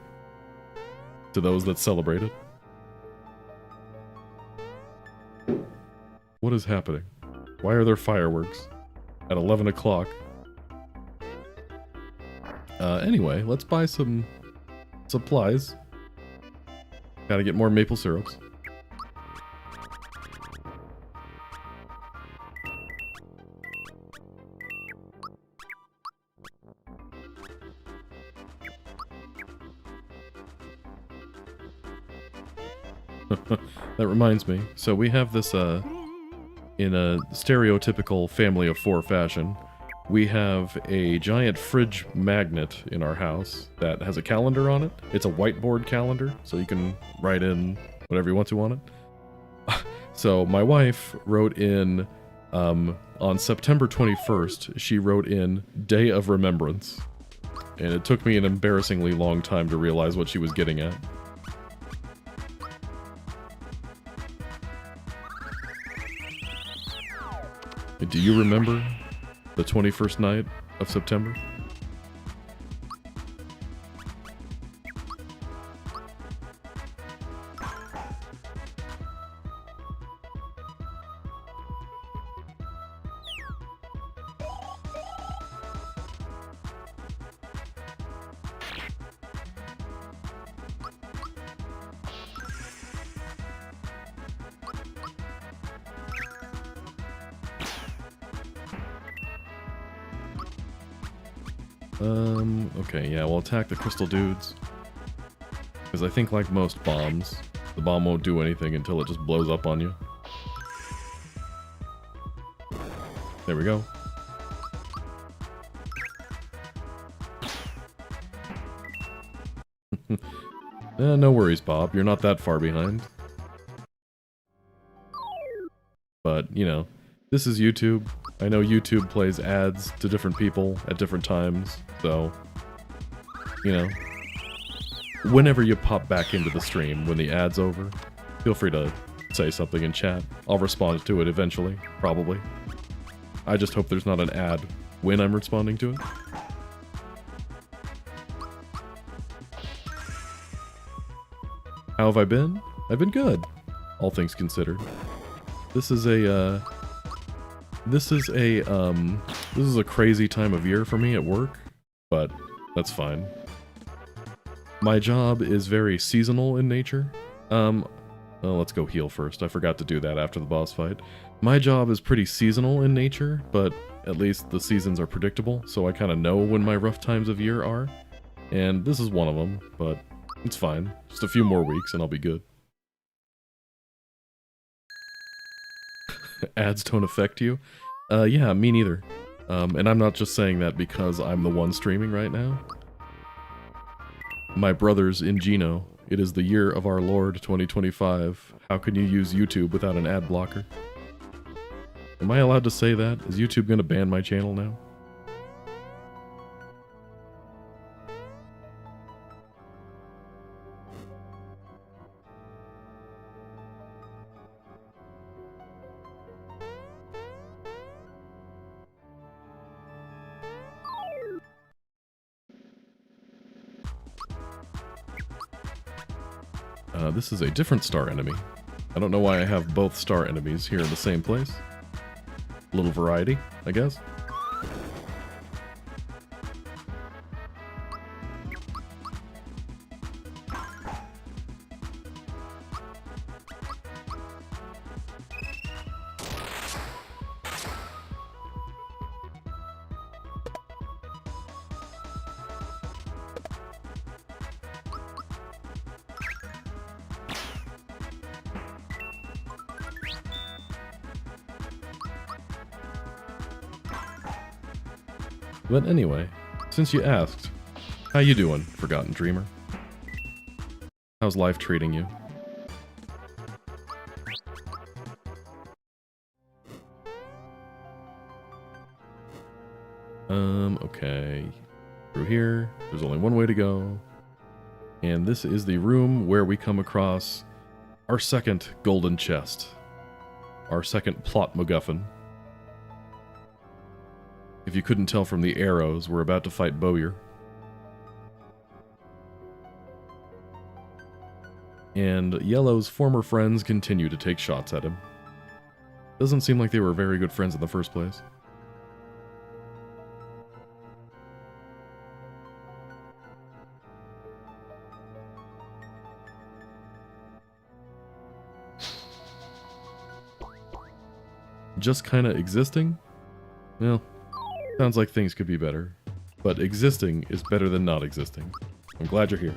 [SPEAKER 1] To those that celebrate it. What is happening? Why are there fireworks at 11 o'clock? Anyway, let's buy some supplies. Gotta get more maple syrups. That reminds me. So we have this, in a stereotypical family of four fashion, we have a giant fridge magnet in our house that has a calendar on it. It's a whiteboard calendar, so you can write in whatever you want to on it. So my wife wrote in, on September 21st, she wrote in Day of Remembrance. And it took me an embarrassingly long time to realize what she was getting at. Do you remember the 21st night of September? Okay, yeah, we'll attack the crystal dudes. Because I think like most bombs, the bomb won't do anything until it just blows up on you. There we go. No worries, Bob. You're not that far behind. But, you know, this is YouTube. I know YouTube plays ads to different people at different times, so, you know, whenever you pop back into the stream when the ad's over, feel free to say something in chat. I'll respond to it eventually, probably. I just hope there's not an ad when I'm responding to it. How have I been? I've been good, all things considered. This is a crazy time of year for me at work, but that's fine. My job is very seasonal in nature. Well, let's go heal first. I forgot to do that after the boss fight. My job is pretty seasonal in nature, but at least the seasons are predictable, so I kind of know when my rough times of year are. And this is one of them, but it's fine. Just a few more weeks and I'll be good. Ads don't affect you? Yeah, me neither. And I'm not just saying that because I'm the one streaming right now. My brothers in Geno, it is the year of our Lord 2025. How can you use YouTube without an ad blocker? Am I allowed to say that? Is YouTube gonna ban my channel now? This is a different star enemy. I don't know why I have both star enemies here in the same place. A little variety, I guess. But anyway, since you asked, how you doing, Forgotten Dreamer? How's life treating you? Okay. Through here, there's only one way to go. And this is the room where we come across our second golden chest. Our second plot MacGuffin. If you couldn't tell from the arrows, we're about to fight Bowyer. And Yellow's former friends continue to take shots at him. Doesn't seem like they were very good friends in the first place. Just kind of existing? Well, sounds like things could be better. But existing is better than not existing. I'm glad you're here.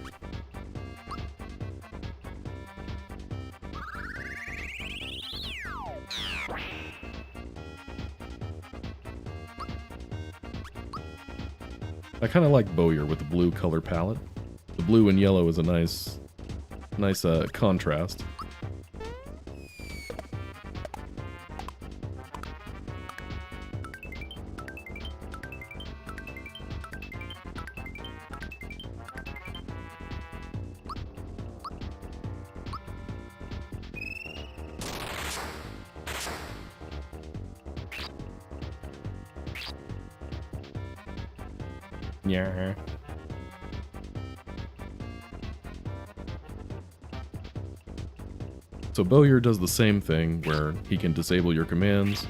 [SPEAKER 1] I kind of like Bowyer with the blue color palette. The blue and yellow is a nice contrast. Yeah. So Bowyer does the same thing, where he can disable your commands,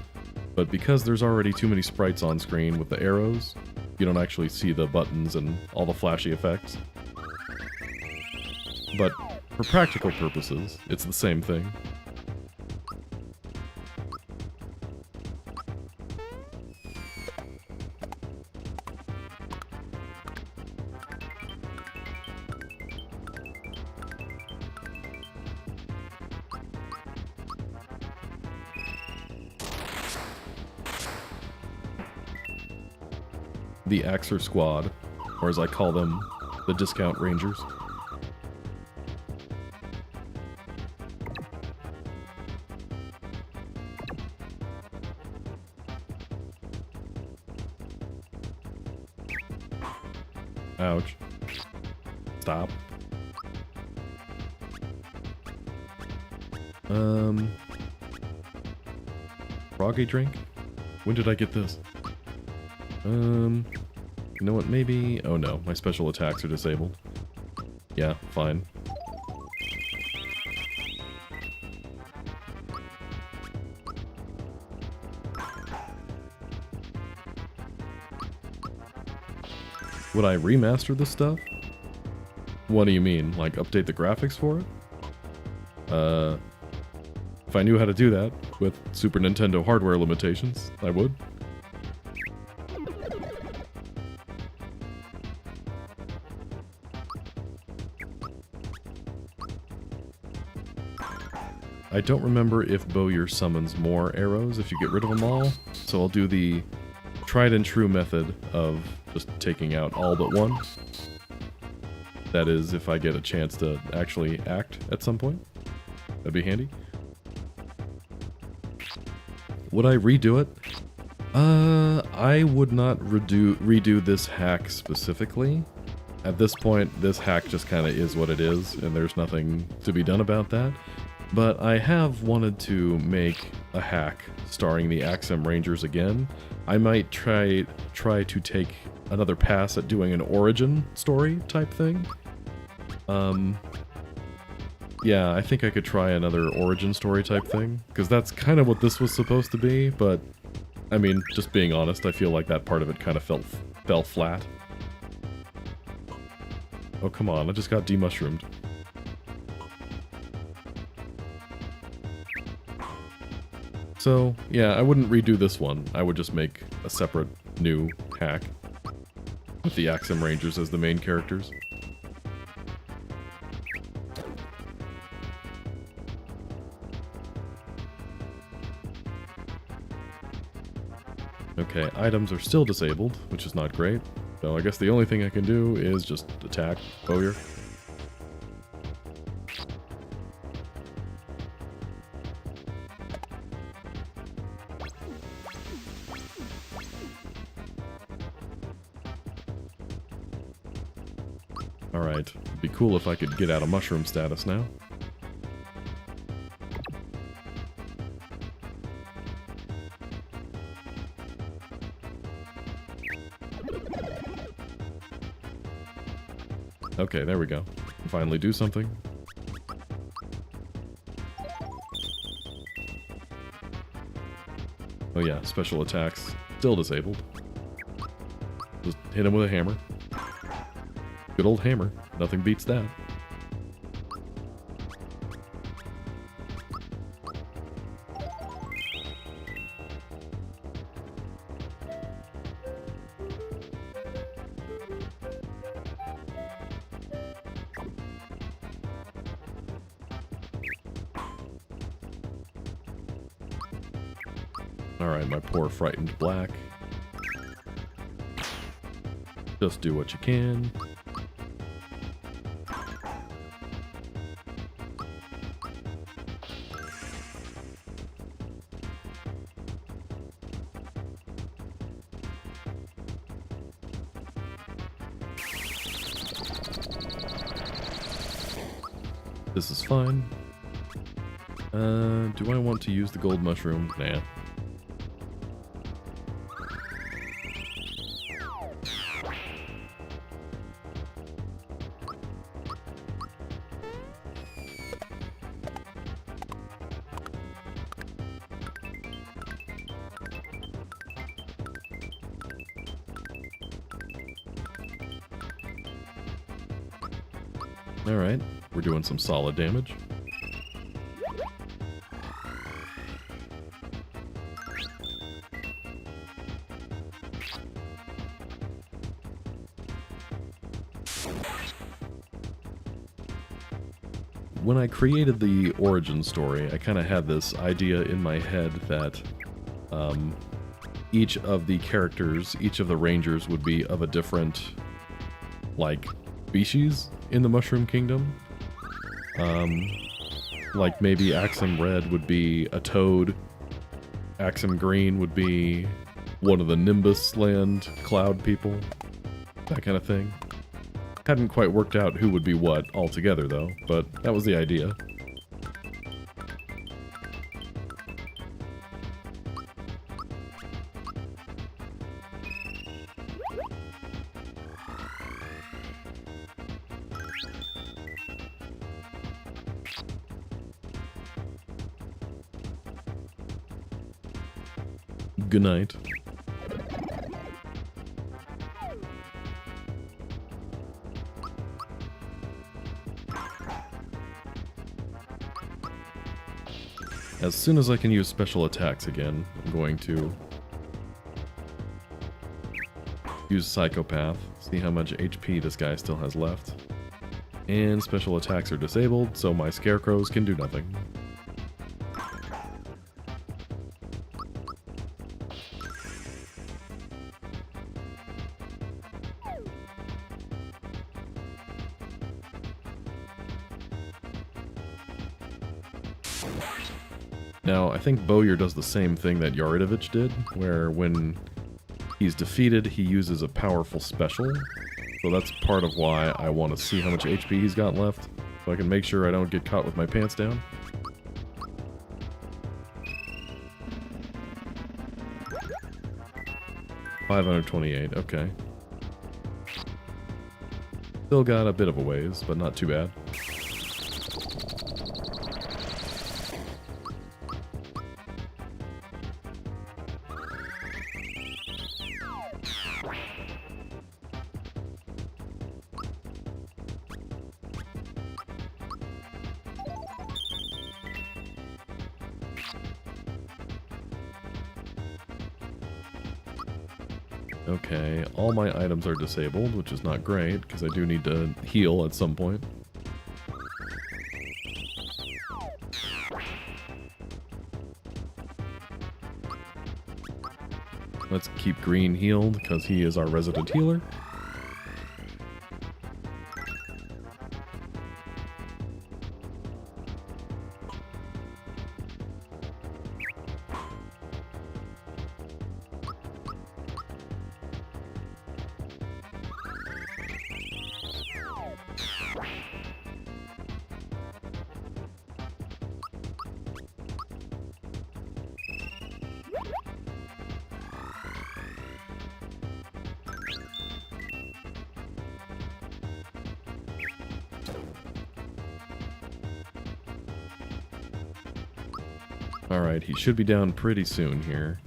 [SPEAKER 1] but because there's already too many sprites on screen with the arrows, you don't actually see the buttons and all the flashy effects. But for practical purposes, it's the same thing. The Axem Squad, or as I call them, the Discount Rangers. Ouch. Stop. Froggy drink? When did I get this? You know what, maybe... Oh no, my special attacks are disabled. Yeah, fine. Would I remaster this stuff? What do you mean? Like, update the graphics for it? If I knew how to do that, with Super Nintendo hardware limitations, I would. I don't remember if Bowyer summons more arrows if you get rid of them all, so I'll do the tried and true method of just taking out all but one. That is, if I get a chance to actually act at some point. That'd be handy. Would I redo it? I would not redo this hack specifically. At this point, this hack just kind of is what it is, and there's nothing to be done about that. But I have wanted to make a hack starring the Axem Rangers again. I might try to take another pass at doing an origin story type thing. Yeah, I think I could try another origin story type thing, because that's kind of what this was supposed to be, but, I mean, just being honest, I feel like that part of it kind of fell flat. Oh, come on, I just got demushroomed. So, yeah, I wouldn't redo this one. I would just make a separate new hack with the Axem Rangers as the main characters. Okay, items are still disabled, which is not great. So I guess the only thing I can do is just attack Bowyer. Alright, it'd be cool if I could get out of mushroom status now. Okay, there we go. Finally do something. Oh yeah, special attacks still disabled. Just hit him with a hammer. Good old hammer. Nothing beats that. Alright, my poor frightened black. Just do what you can. This is fine. Do I want to use the gold mushroom? Nah. Alright, we're doing some solid damage. When I created the origin story, I kind of had this idea in my head that each of the characters, each of the rangers would be of a different, like, species in the Mushroom Kingdom. Like maybe Axem Red would be a toad, Axem Green would be one of the Nimbus Land cloud people, that kind of thing. Hadn't quite worked out who would be what altogether though, but that was the idea. Good night. As soon as I can use special attacks again, I'm going to use Psychopath, see how much HP this guy still has left. And special attacks are disabled, so my scarecrows can do nothing. Now, I think Bowyer does the same thing that Yaridovich did, where when he's defeated, he uses a powerful special. So that's part of why I want to see how much HP he's got left, so I can make sure I don't get caught with my pants down. $528, okay. Still got a bit of a ways, but not too bad. Okay, all my items are disabled, which is not great, because I do need to heal at some point. Let's keep Green healed, because he is our resident healer. Alright, he should be down pretty soon here.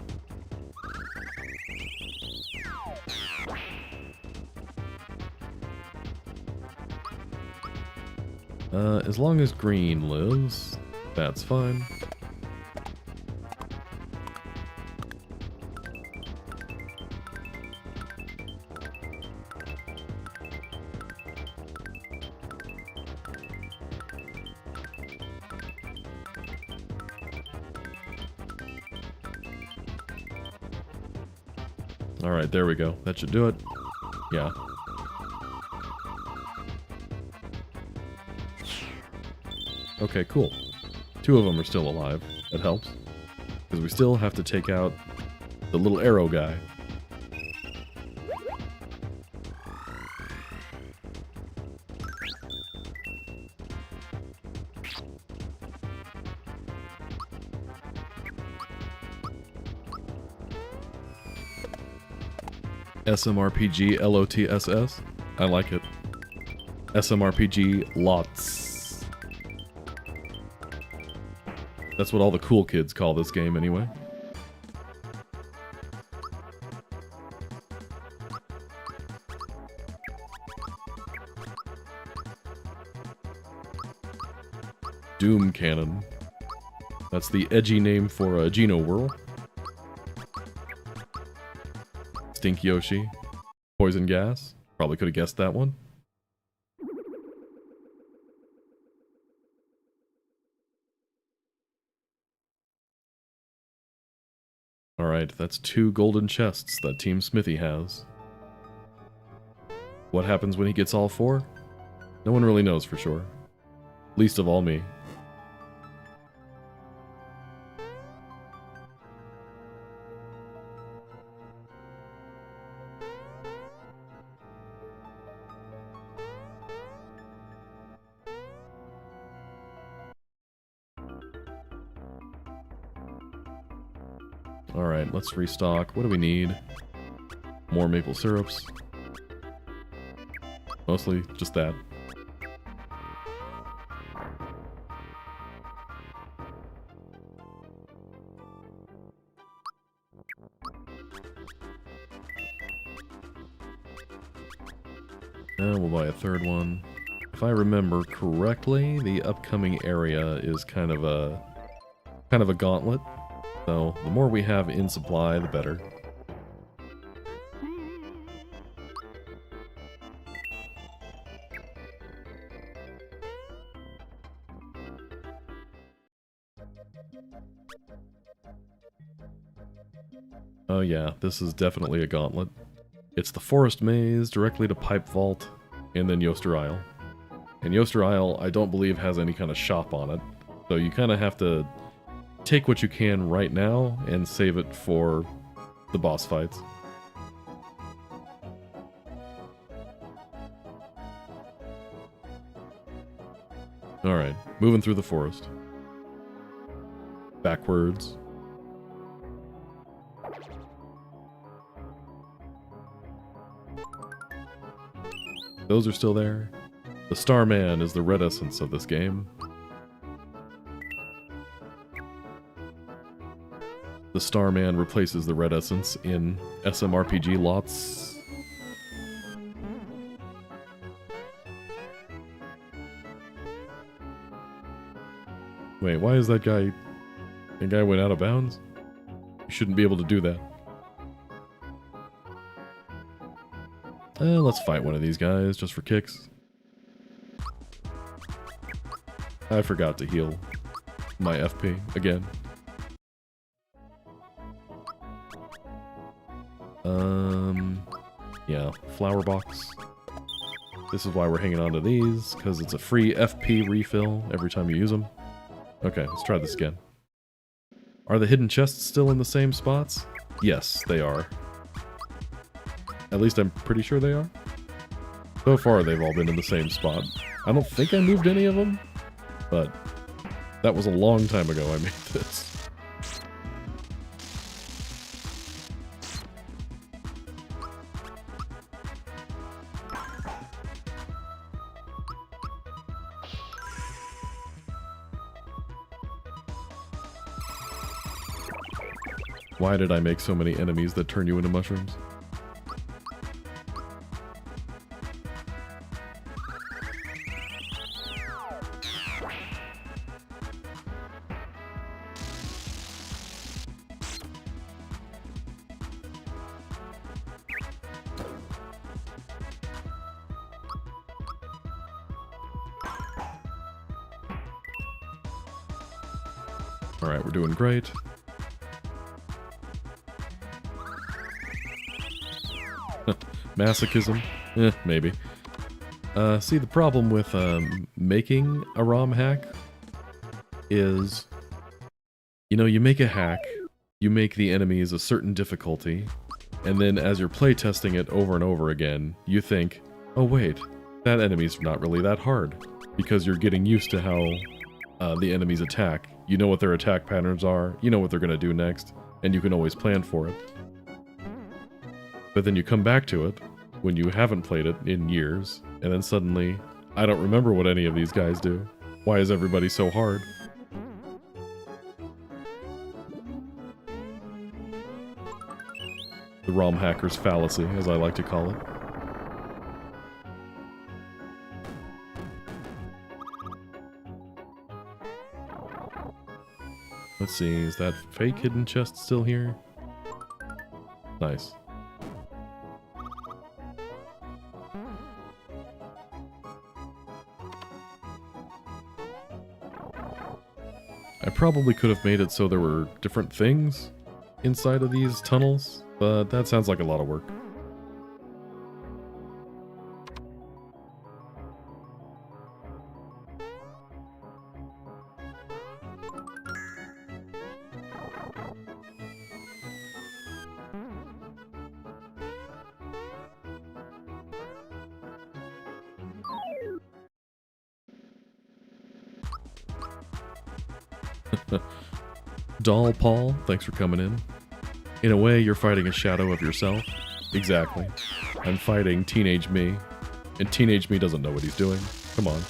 [SPEAKER 1] As long as green lives, that's fine. Alright, there we go. That should do it. Yeah. Okay, cool. 2 of them are still alive. That helps. Because we still have to take out the little arrow guy. SMRPG LOTSS. I like it. SMRPG lots. That's what all the cool kids call this game anyway. Doom Cannon. That's the edgy name for a Geno Whirl. Stink Yoshi. Poison Gas. Probably could have guessed that one. Alright, that's 2 golden chests that Team Smithy has. What happens when he gets all 4? No one really knows for sure. Least of all me. Alright, let's restock. What do we need? More maple syrups. Mostly just that. And we'll buy a 3rd one. If I remember correctly, the upcoming area is kind of a gauntlet. So, the more we have in supply, the better. Oh yeah, this is definitely a gauntlet. It's the Forest Maze, directly to Pipe Vault, and then Yoster Isle. And Yoster Isle, I don't believe has any kind of shop on it, so you kind of have to take what you can right now and save it for the boss fights. Alright, moving through the forest. Backwards. Those are still there. The Starman is the red essence of this game. The Starman replaces the red essence in SMRPG lots. Wait, why is that guy... That guy went out of bounds? You shouldn't be able to do that. Let's fight one of these guys, just for kicks. I forgot to heal my FP again. Yeah, flower box. This is why we're hanging on to these, because it's a free FP refill every time you use them. Okay, let's try this again. Are the hidden chests still in the same spots? Yes, they are. At least I'm pretty sure they are. So far, they've all been in the same spot. I don't think I moved any of them, but that was a long time ago I made this. Why did I make so many enemies that turn you into mushrooms? Alright, we're doing great. Masochism? Maybe. See, the problem with making a ROM hack is, you know, you make a hack, you make the enemies a certain difficulty, and then as you're playtesting it over and over again, you think, oh wait, that enemy's not really that hard, because you're getting used to how the enemies attack. You know what their attack patterns are, you know what they're going to do next, and you can always plan for it. But then you come back to it, when you haven't played it in years, and then suddenly, I don't remember what any of these guys do. Why is everybody so hard? The ROM hacker's fallacy, as I like to call it. Let's see, is that fake hidden chest still here? Nice. I probably could have made it so there were different things inside of these tunnels, but that sounds like a lot of work. Doll Paul, thanks for coming in. In a way, you're fighting a shadow of yourself. Exactly. I'm fighting teenage me, and teenage me doesn't know what he's doing. Come on.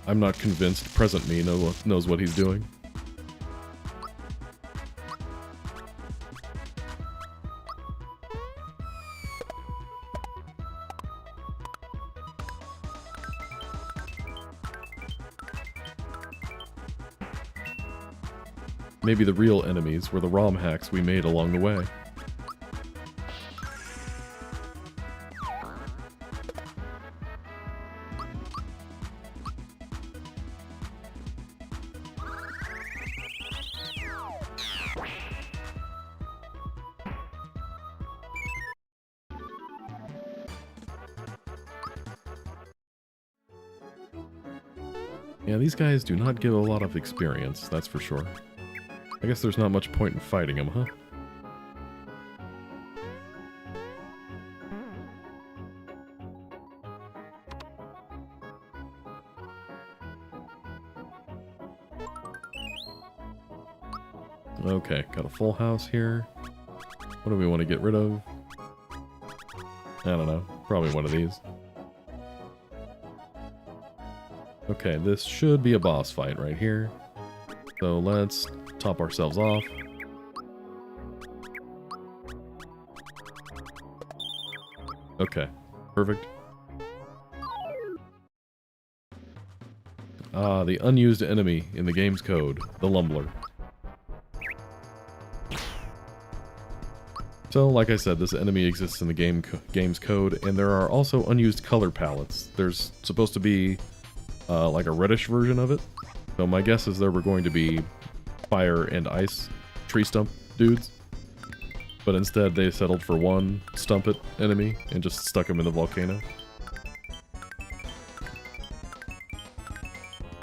[SPEAKER 1] I'm not convinced present me knows what he's doing. Maybe the real enemies were the ROM hacks we made along the way. Yeah, these guys do not give a lot of experience, that's for sure. I guess there's not much point in fighting them, huh? Okay, got a full house here. What do we want to get rid of? I don't know. Probably one of these. Okay, this should be a boss fight right here. So let's top ourselves off. Okay, perfect. Ah, the unused enemy in the game's code, the Lumbler. So, like I said, this enemy exists in the game's code, and there are also unused color palettes. There's supposed to be like a reddish version of it. So my guess is there were going to be fire and ice tree stump dudes, but instead they settled for one stump it enemy and just stuck him in the volcano.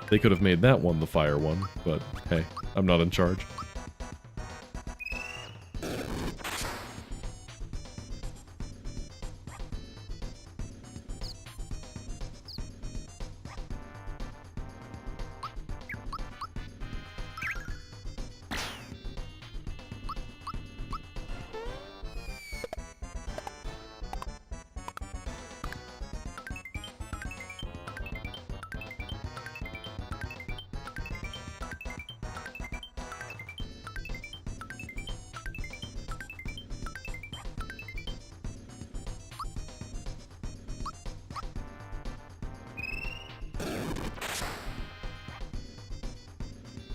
[SPEAKER 1] They could have made that one the fire one, but hey, I'm not in charge.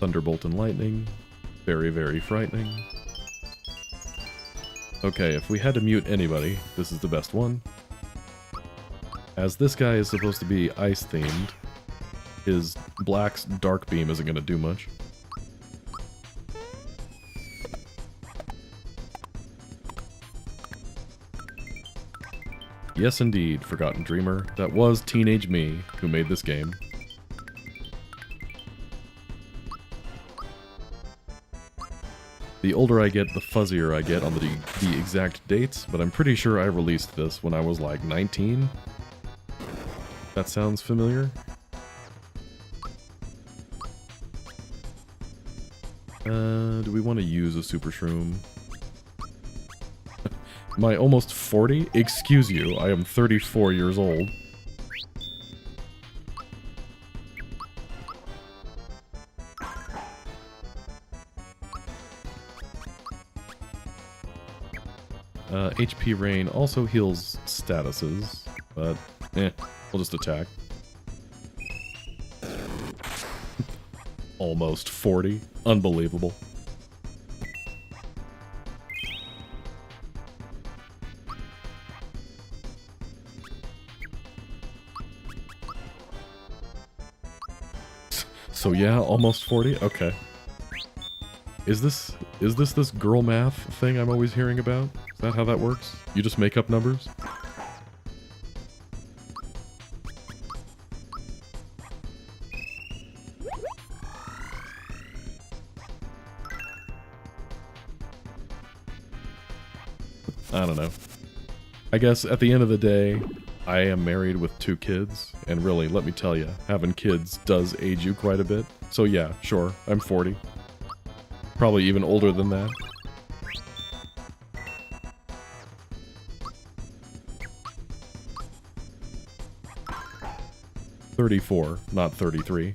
[SPEAKER 1] Thunderbolt and lightning. Very, very frightening. Okay, if we had to mute anybody, this is the best one. As this guy is supposed to be ice-themed, his Black's Dark Beam isn't going to do much. Yes, indeed, Forgotten Dreamer. That was teenage me who made this game. The older I get, the fuzzier I get on the exact dates, but I'm pretty sure I released this when I was like 19. That sounds familiar? Do we want to use a super shroom? Am I almost 40? Excuse you, I am 34 years old. HP Rain also heals statuses, but we'll just attack. Almost 40. Unbelievable. So yeah, almost 40? Okay. Is this girl math thing I'm always hearing about? Is that how that works? You just make up numbers? I don't know. I guess at the end of the day, I am married with 2 kids, and really, let me tell you, having kids does age you quite a bit. So yeah, sure, I'm 40. Probably even older than that. $34, not 33.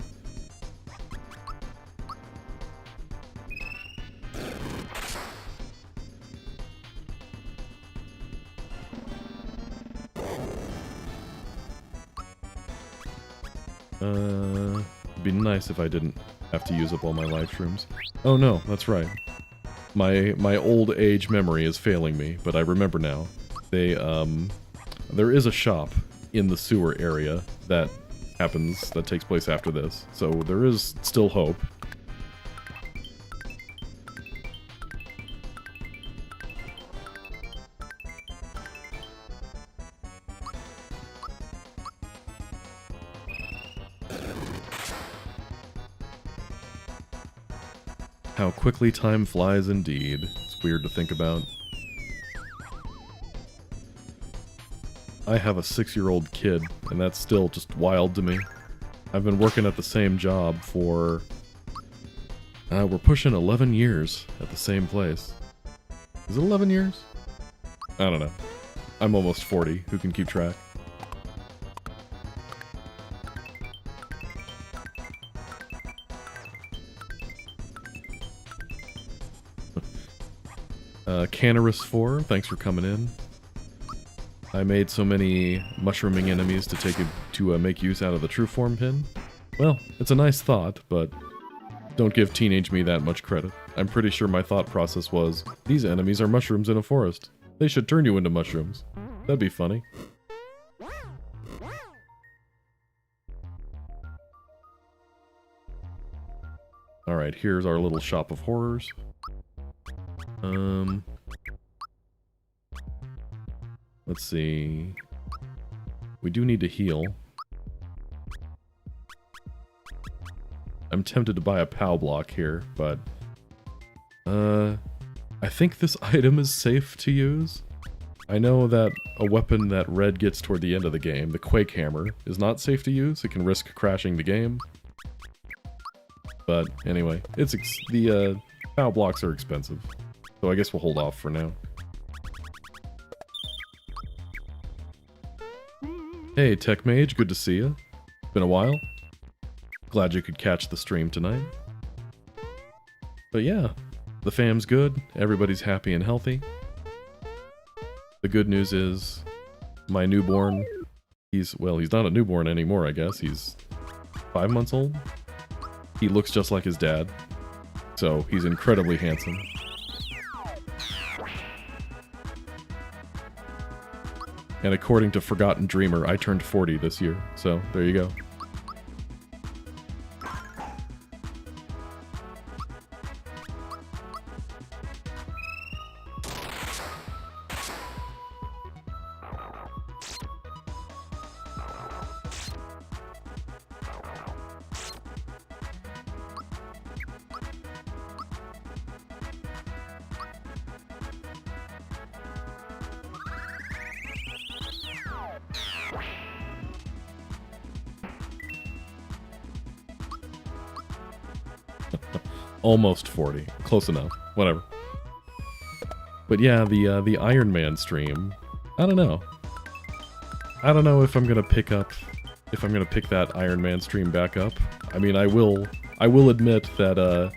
[SPEAKER 1] It'd be nice if I didn't have to use up all my life shrooms. Oh no, that's right. My old age memory is failing me, but I remember now. There is a shop in the sewer area that takes place after this, so there is still hope. How quickly time flies indeed. It's weird to think about. I have a 6-year-old kid, and that's still just wild to me. I've been working at the same job for... we're pushing 11 years at the same place. Is it 11 years? I don't know. I'm almost 40. Who can keep track? Canarus 4, thanks for coming in. I made so many mushrooming enemies to make use out of the true form pin. Well, it's a nice thought, but don't give teenage me that much credit. I'm pretty sure my thought process was, these enemies are mushrooms in a forest. They should turn you into mushrooms. That'd be funny. Alright, here's our little shop of horrors. Let's see. We do need to heal. I'm tempted to buy a POW block here, but... I think this item is safe to use. I know that a weapon that Red gets toward the end of the game, the Quake Hammer, is not safe to use. It can risk crashing the game. But anyway, the POW blocks are expensive. So I guess we'll hold off for now. Hey, Tech Mage, good to see you. Been a while. Glad you could catch the stream tonight. But yeah, the fam's good, everybody's happy and healthy. The good news is, my newborn, he's not a newborn anymore, I guess. He's 5 months old. He looks just like his dad, so he's incredibly handsome. And according to Forgotten Dreamer, I turned 40 this year, so there you go. Almost 40. Close enough. Whatever. But yeah, the Iron Man stream, I don't know. I don't know if I'm gonna pick that Iron Man stream back up. I mean, I will admit that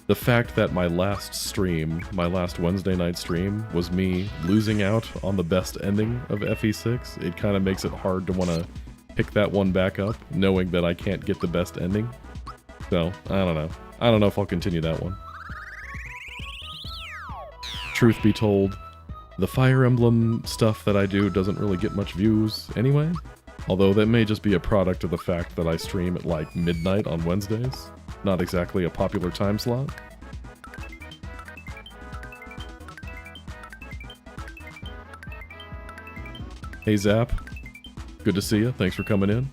[SPEAKER 1] the fact that my last Wednesday night stream, was me losing out on the best ending of FE6, it kind of makes it hard to want to pick that one back up, knowing that I can't get the best ending. So, I don't know. I don't know if I'll continue that one. Truth be told, the Fire Emblem stuff that I do doesn't really get much views anyway. Although that may just be a product of the fact that I stream at like midnight on Wednesdays. Not exactly a popular time slot. Hey Zap, good to see you. Thanks for coming in.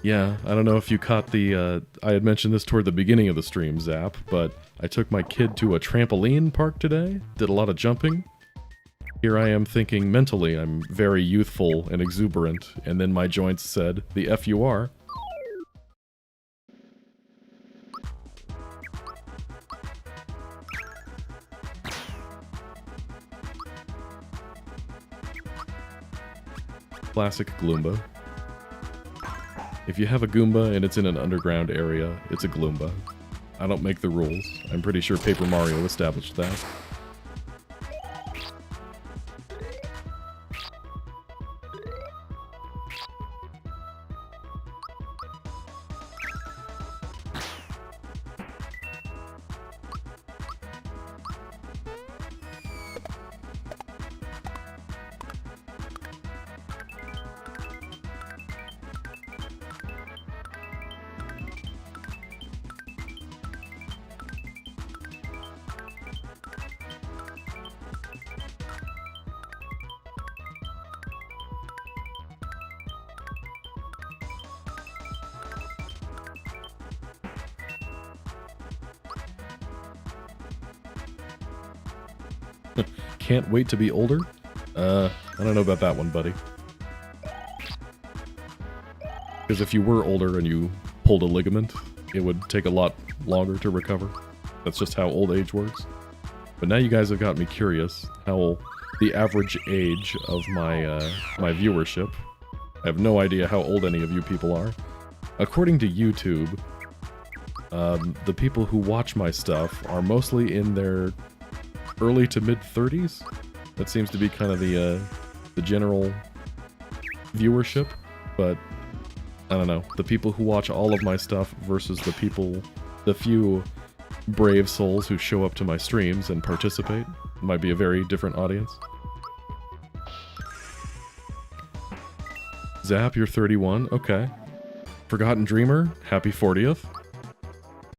[SPEAKER 1] Yeah, I don't know if you caught the, I had mentioned this toward the beginning of the stream, Zap, but I took my kid to a trampoline park today, did a lot of jumping. Here I am thinking mentally I'm very youthful and exuberant, and then my joints said, the F you are. Classic Gloomba. If you have a Goomba and it's in an underground area, it's a Gloomba. I don't make the rules. I'm pretty sure Paper Mario established that. Can't wait to be older? I don't know about that one, buddy. Because if you were older and you pulled a ligament, it would take a lot longer to recover. That's just how old age works. But now you guys have got me curious how the average age of my my viewership. I have no idea how old any of you people are. According to YouTube, the people who watch my stuff are mostly in their early to mid-30s. That seems to be kind of the general viewership, but I don't know. The people who watch all of my stuff versus the few brave souls who show up to my streams and participate might be a very different audience. Zap, you're 31. Okay. Forgotten Dreamer, happy 40th.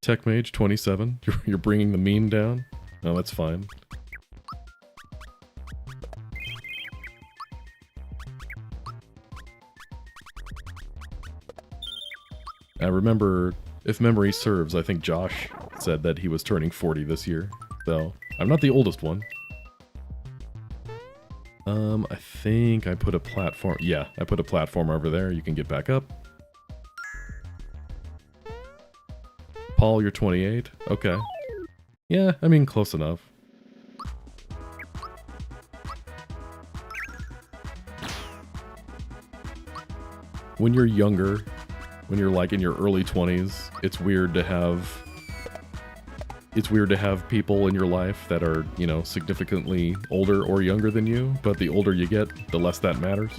[SPEAKER 1] Tech Mage, 27. You're bringing the meme down? No, that's fine. I remember, if memory serves, I think Josh said that he was turning 40 this year. So, I'm not the oldest one. I think I put a platform... Yeah, I put a platform over there. You can get back up. Paul, you're 28. Okay. Yeah, I mean, close enough. When you're younger, when you're like in your early 20s, it's weird to have people in your life that are, you know, significantly older or younger than you, but the older you get, the less that matters.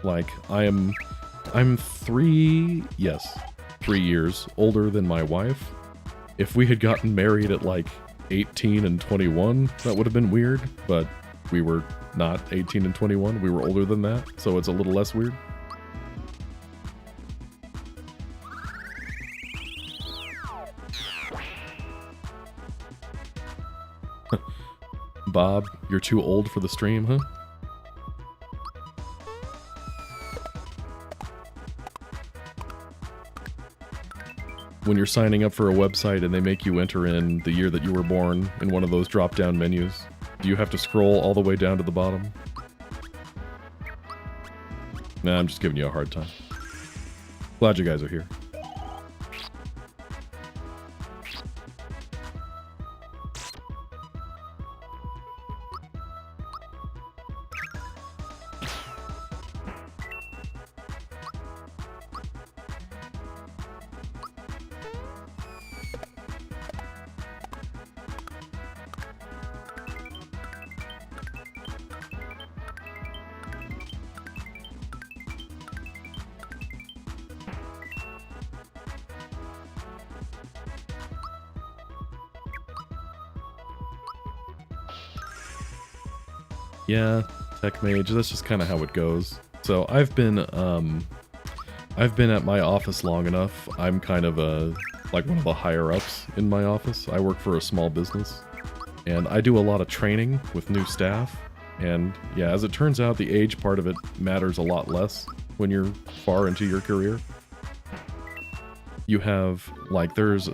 [SPEAKER 1] Like, I'm 3 years older than my wife. If we had gotten married at like 18 and 21, that would have been weird, but we were not 18 and 21, we were older than that, so it's a little less weird. Bob, you're too old for the stream, huh? When you're signing up for a website and they make you enter in the year that you were born in one of those drop-down menus, Do you have to scroll all the way down to the bottom? Nah, I'm just giving you a hard time. Glad you guys are here. Yeah, tech mage, that's just kind of how it goes. So I've been at my office long enough. I'm kind of like one of the higher ups in my office. I work for a small business, and I do a lot of training with new staff. And yeah, as it turns out, the age part of it matters a lot less when you're far into your career. You have, like, there's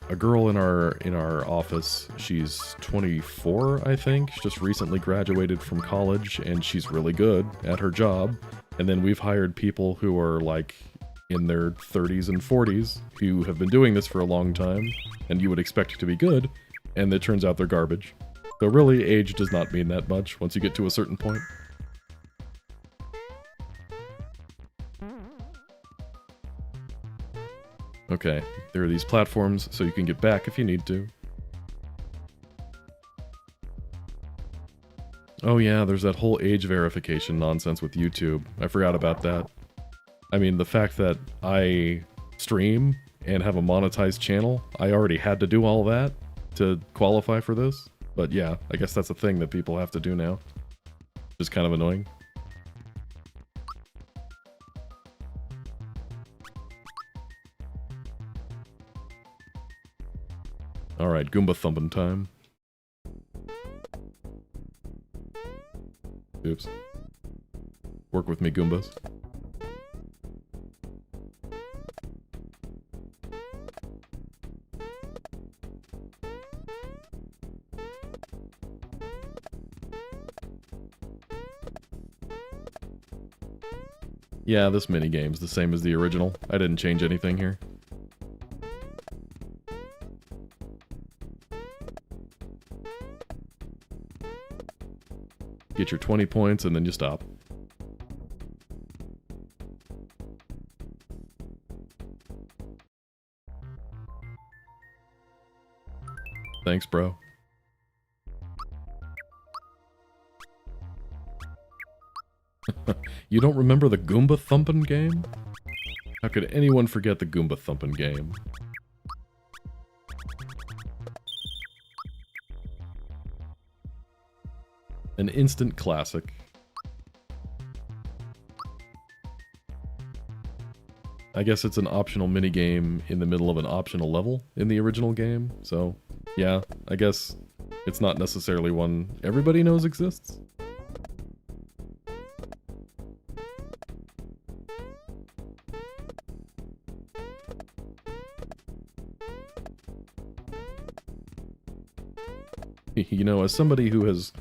[SPEAKER 1] a girl in our office. She's 24, I think. She just recently graduated from college, and she's really good at her job. And then we've hired people who are like in their 30s and 40s who have been doing this for a long time, and you would expect to be good, and it turns out they're garbage. So really, age does not mean that much once you get to a certain point. Okay, there are these platforms, so you can get back if you need to. Oh yeah, there's that whole age verification nonsense with YouTube. I forgot about that. I mean, the fact that I stream and have a monetized channel, I already had to do all that to qualify for this. But yeah, I guess that's a thing that people have to do now. Just kind of annoying. Alright, Goomba thumping time. Oops. Work with me, Goombas. Yeah, this minigame's the same as the original. I didn't change anything here. Get your 20 points and then you stop. Thanks, bro. You don't remember the Goomba thumping game? How could anyone forget the Goomba thumping game? An instant classic. I guess it's an optional minigame in the middle of an optional level in the original game, so yeah, I guess it's not necessarily one everybody knows exists. You know, as somebody who has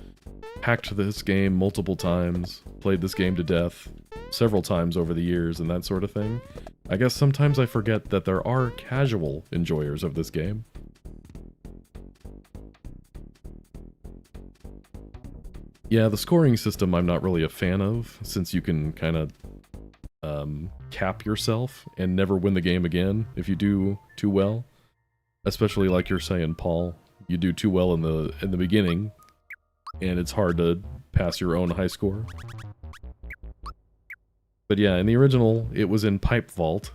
[SPEAKER 1] hacked this game multiple times, played this game to death several times over the years and that sort of thing, I guess sometimes I forget that there are casual enjoyers of this game. Yeah, the scoring system I'm not really a fan of, since you can kind of cap yourself and never win the game again if you do too well. Especially like you're saying, Paul, you do too well in the beginning, and it's hard to pass your own high score. But yeah, in the original, it was in Pipe Vault,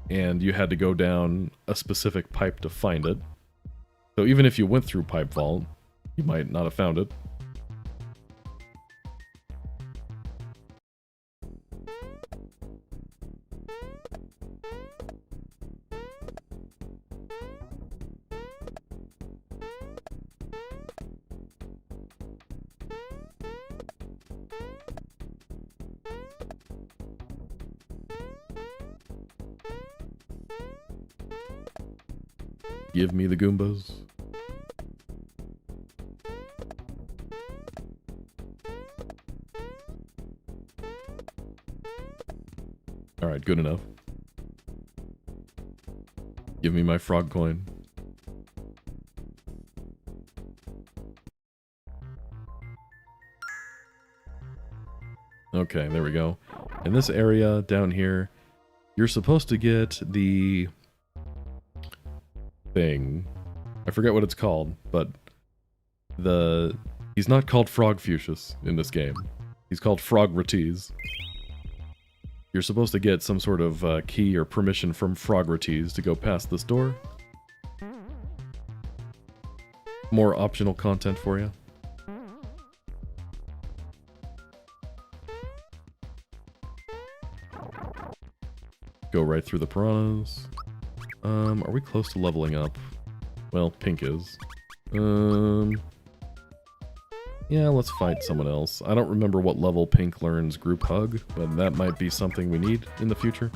[SPEAKER 1] and you had to go down a specific pipe to find it. So even if you went through Pipe Vault, you might not have found it. Give me the Goombas. Alright, good enough. Give me my frog coin. Okay, there we go. In this area down here, you're supposed to get the thing. I forget what it's called, but he's not called Frogfucius in this game. He's called Frogrates. You're supposed to get some sort of key or permission from Frogrates to go past this door. More optional content for you. Go right through the piranhas. Are we close to leveling up? Well, Pink is. Yeah, let's fight someone else. I don't remember what level Pink learns Group Hug, but that might be something we need in the future.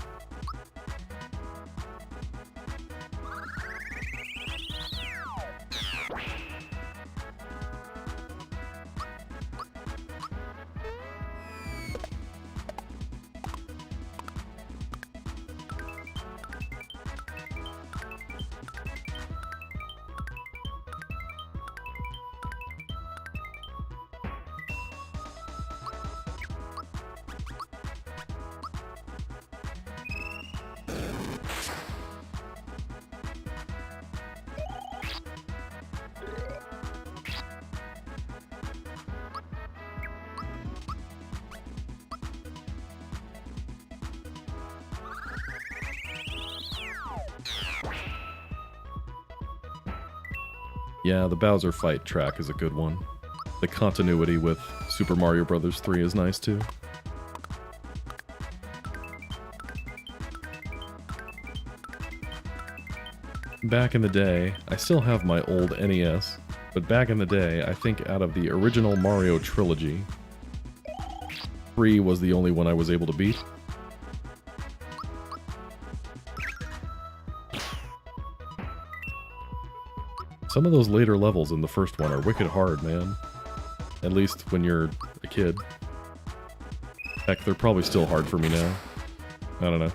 [SPEAKER 1] Yeah, the Bowser fight track is a good one. The continuity with Super Mario Bros. 3 is nice too. Back in the day, I still have my old NES, but back in the day, I think out of the original Mario trilogy, 3 was the only one I was able to beat. Some of those later levels in the first one are wicked hard, man. At least when you're a kid. Heck, they're probably still hard for me now. I don't know.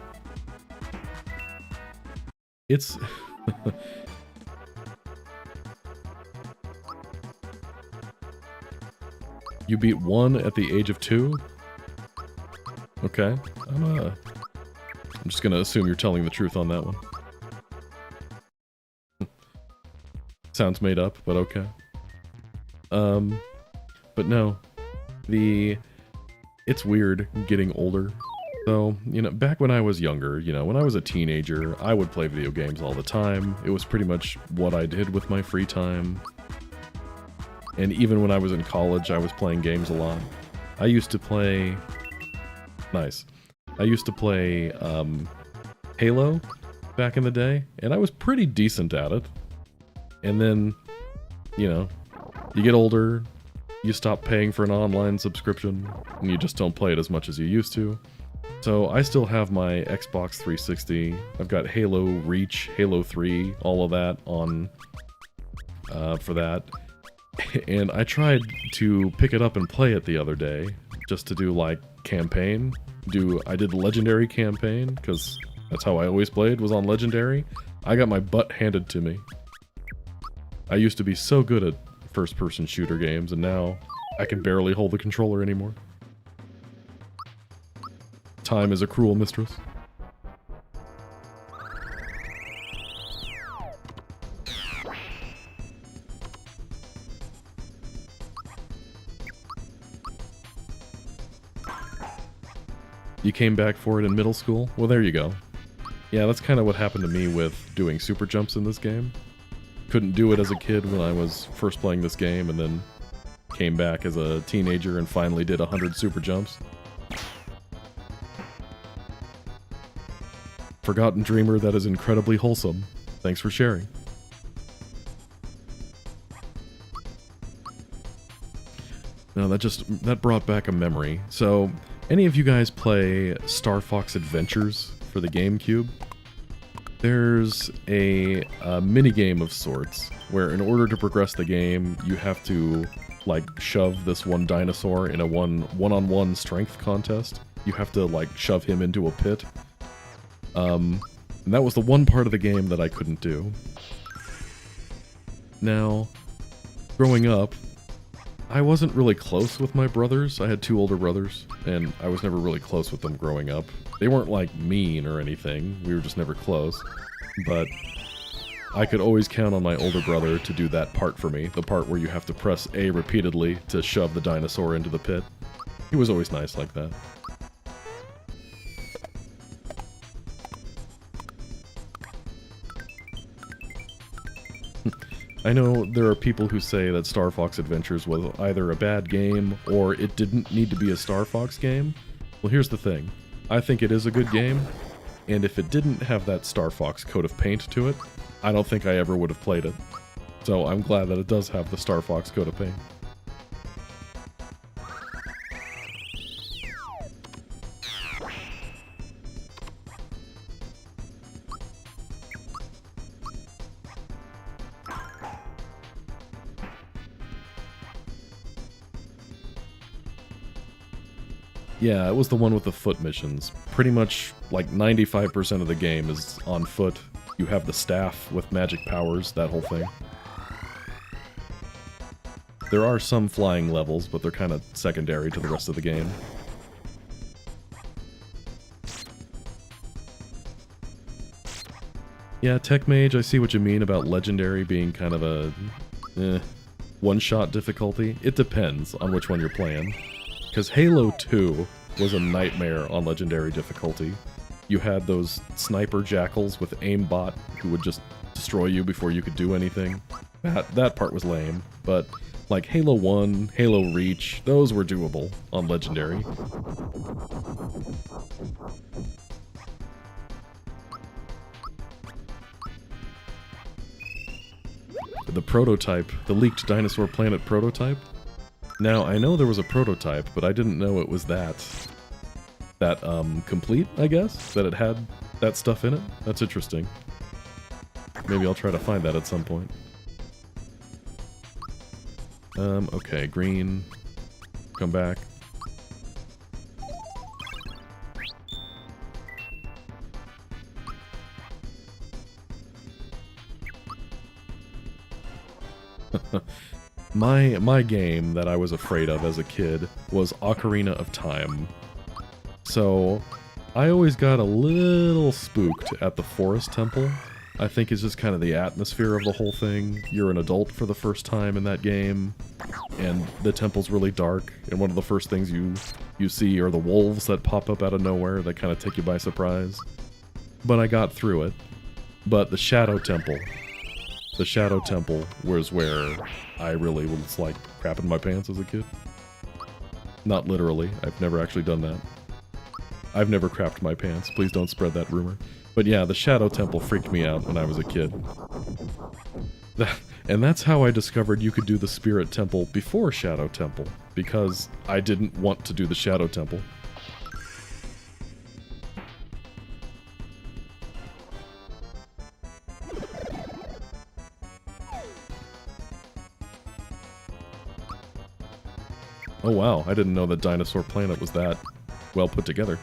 [SPEAKER 1] It's... You beat 1 at the age of 2? Okay. I'm just gonna assume you're telling the truth on that one. Sounds made up, but okay. But no. It's weird getting older. So, you know, back when I was younger, you know, when I was a teenager, I would play video games all the time. It was pretty much what I did with my free time. And even when I was in college, I was playing games a lot. I used to play... Nice. I used to play, Halo back in the day, and I was pretty decent at it. And then, you know, you get older, you stop paying for an online subscription, and you just don't play it as much as you used to. So I still have my Xbox 360, I've got Halo Reach, Halo 3, all of that on, for that. And I tried to pick it up and play it the other day, just to do, like, campaign. I did the Legendary campaign, because that's how I always played, was on Legendary. I got my butt handed to me. I used to be so good at first-person shooter games, and now I can barely hold the controller anymore. Time is a cruel mistress. You came back for it in middle school? Well, there you go. Yeah, that's kind of what happened to me with doing super jumps in this game. Couldn't do it as a kid when I was first playing this game, and then came back as a teenager and finally did 100 super jumps. Forgotten dreamer that is incredibly wholesome. Thanks for sharing. No, that brought back a memory. So, any of you guys play Star Fox Adventures for the GameCube? There's a minigame of sorts, where in order to progress the game, you have to, like, shove this one dinosaur in a one-on-one strength contest. You have to, like, shove him into a pit. And that was the one part of the game that I couldn't do. Now, growing up, I wasn't really close with my brothers. I had 2 older brothers, and I was never really close with them growing up. They weren't, like, mean or anything. We were just never close. But I could always count on my older brother to do that part for me. The part where you have to press A repeatedly to shove the dinosaur into the pit. He was always nice like that. I know there are people who say that Star Fox Adventures was either a bad game or it didn't need to be a Star Fox game. Well, here's the thing. I think it is a good game, and if it didn't have that Star Fox coat of paint to it, I don't think I ever would have played it. So I'm glad that it does have the Star Fox coat of paint. Yeah, it was the one with the foot missions. Pretty much, like, 95% of the game is on foot. You have the staff with magic powers, that whole thing. There are some flying levels, but they're kind of secondary to the rest of the game. Yeah, Tech Mage, I see what you mean about Legendary being kind of a one-shot difficulty. It depends on which one you're playing. Because Halo 2 was a nightmare on Legendary difficulty. You had those sniper jackals with aimbot who would just destroy you before you could do anything. That part was lame, but like Halo 1, Halo Reach, those were doable on Legendary. The prototype, the leaked Dinosaur Planet prototype? Now, I know there was a prototype, but I didn't know it was that complete, I guess? That it had that stuff in it? That's interesting. Maybe I'll try to find that at some point. Okay, green. Come back. My game that I was afraid of as a kid was Ocarina of Time. So, I always got a little spooked at the Forest Temple. I think it's just kind of the atmosphere of the whole thing. You're an adult for the first time in that game, and the temple's really dark, and one of the first things you see are the wolves that pop up out of nowhere that kind of take you by surprise. But I got through it. But the Shadow Temple was where I really was like crapping my pants as a kid. Not literally, I've never actually done that. I've never crapped my pants, please don't spread that rumor. But yeah, the Shadow Temple freaked me out when I was a kid. And that's how I discovered you could do the Spirit Temple before Shadow Temple, because I didn't want to do the Shadow Temple. Oh wow, I didn't know that Dinosaur Planet was that well put together.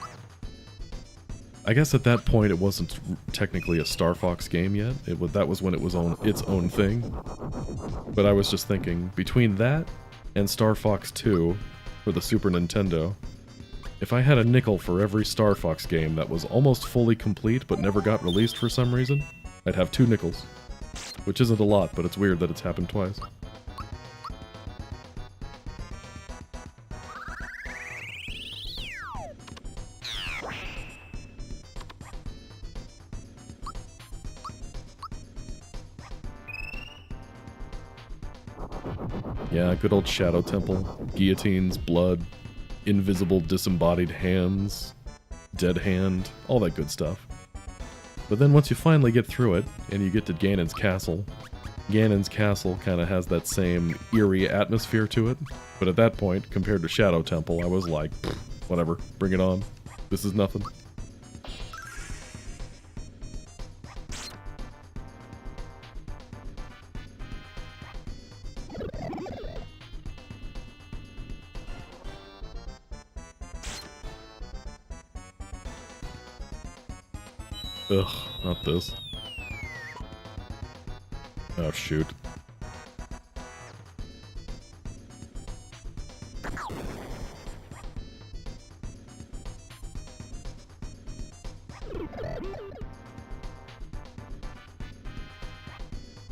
[SPEAKER 1] I guess at that point it wasn't technically a Star Fox game yet. That was when it was its own thing. But I was just thinking, between that and Star Fox 2 for the Super Nintendo, if I had a nickel for every Star Fox game that was almost fully complete but never got released for some reason, I'd have 2 nickels. Which isn't a lot, but it's weird that it's happened twice. Yeah, good old Shadow Temple. Guillotines, blood, invisible disembodied hands, dead hand, all that good stuff. But then once you finally get through it, and you get to Ganon's castle kind of has that same eerie atmosphere to it. But at that point, compared to Shadow Temple, I was like, whatever, bring it on. This is nothing. Ugh, not this. Oh, shoot.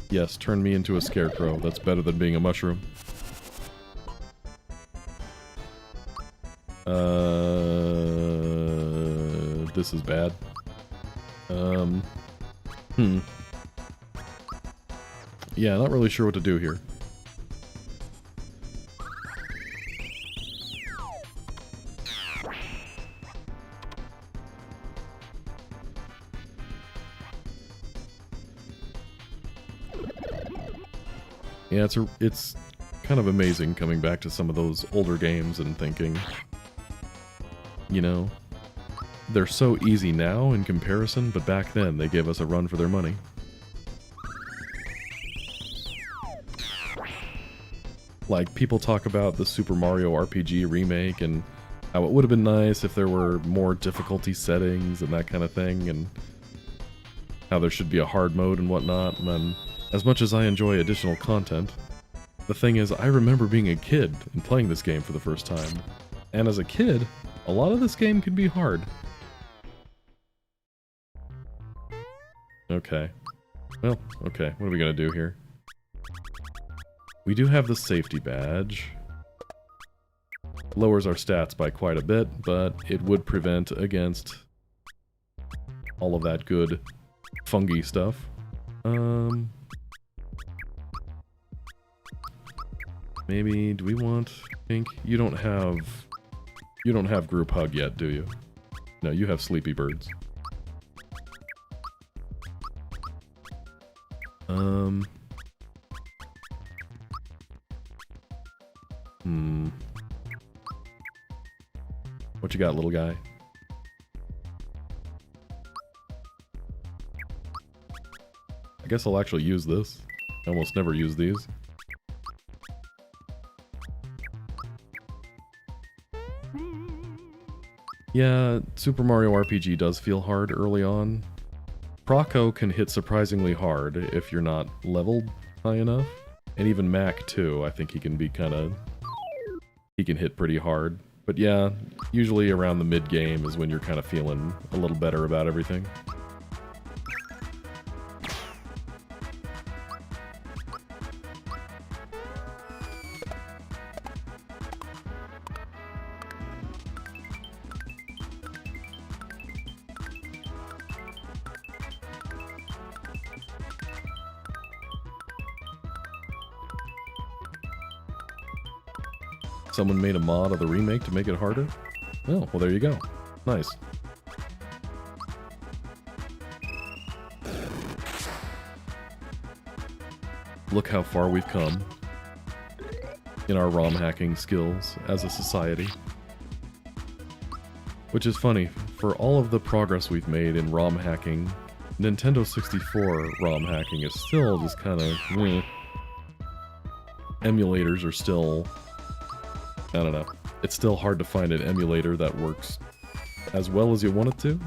[SPEAKER 1] Yes, turn me into a scarecrow. That's better than being a mushroom. This is bad. Yeah, not really sure what to do here. Yeah, it's kind of amazing coming back to some of those older games and thinking, you know, they're so easy now in comparison, but back then they gave us a run for their money. Like, people talk about the Super Mario RPG remake and how it would have been nice if there were more difficulty settings and that kind of thing, and how there should be a hard mode and whatnot, and then, as much as I enjoy additional content, the thing is, I remember being a kid and playing this game for the first time, and as a kid, a lot of this game can be hard. Okay. Well, okay, what are we gonna do here? We do have the safety badge. Lowers our stats by quite a bit, but it would prevent against all of that good fungi stuff. Maybe, do we want pink? You don't have group hug yet, do you? No, you have sleepy birds. What you got, little guy? I guess I'll actually use this. I almost never use these. Yeah, Super Mario RPG does feel hard early on. Proco can hit surprisingly hard if you're not leveled high enough. And even Mac too, I think he can be he can hit pretty hard. But yeah, usually around the mid-game is when you're kind of feeling a little better about everything. Someone made a mod of the remake to make it harder? Oh, well there you go. Nice. Look how far we've come in our ROM hacking skills as a society. Which is funny, for all of the progress we've made in ROM hacking, Nintendo 64 ROM hacking is still just kind of... Emulators are still... I don't know. It's still hard to find an emulator that works as well as you want it to.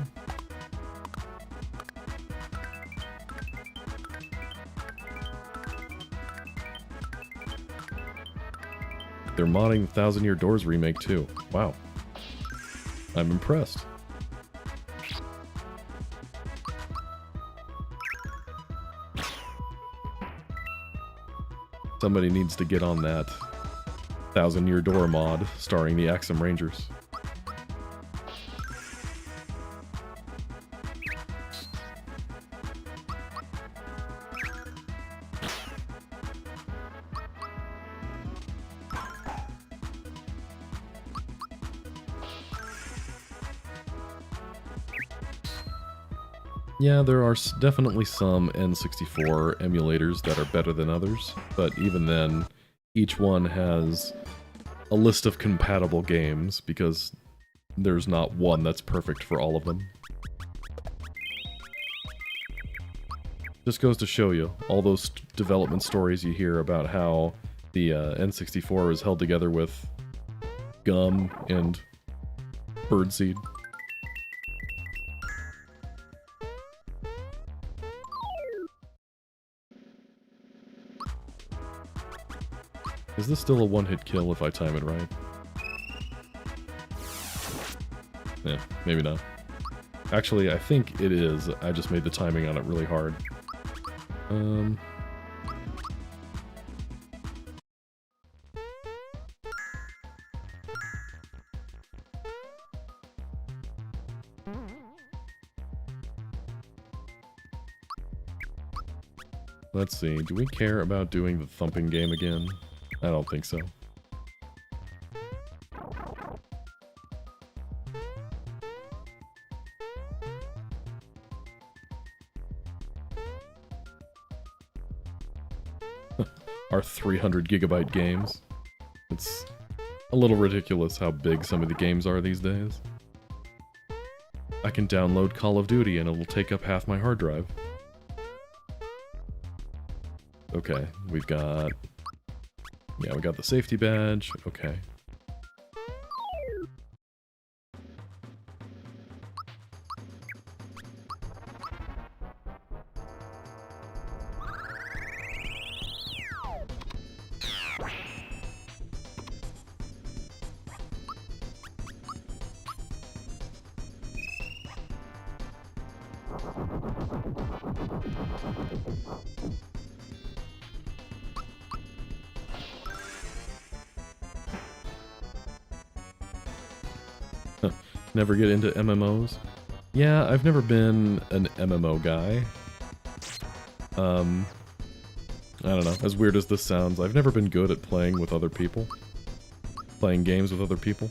[SPEAKER 1] They're modding the Thousand Year Doors remake too. Wow. I'm impressed. Somebody needs to get on that Thousand Year Door mod starring the Axem Rangers. Yeah, there are definitely some N64 emulators that are better than others, but even then, each one has a list of compatible games, because there's not one that's perfect for all of them. Just goes to show you, all those development stories you hear about how the N64 is held together with gum and birdseed. Is this still a one-hit kill if I time it right? Yeah, maybe not. Actually, I think it is. I just made the timing on it really hard. Let's see, do we care about doing the thumping game again? I don't think so. Our 300 gigabyte games. It's a little ridiculous how big some of the games are these days. I can download Call of Duty and it'll take up half my hard drive. Okay, we've got... Yeah, we got the safety badge. Okay. Never get into MMOs? Yeah, I've never been an MMO guy. I don't know, as weird as this sounds, I've never been good at playing with other people. Playing games with other people.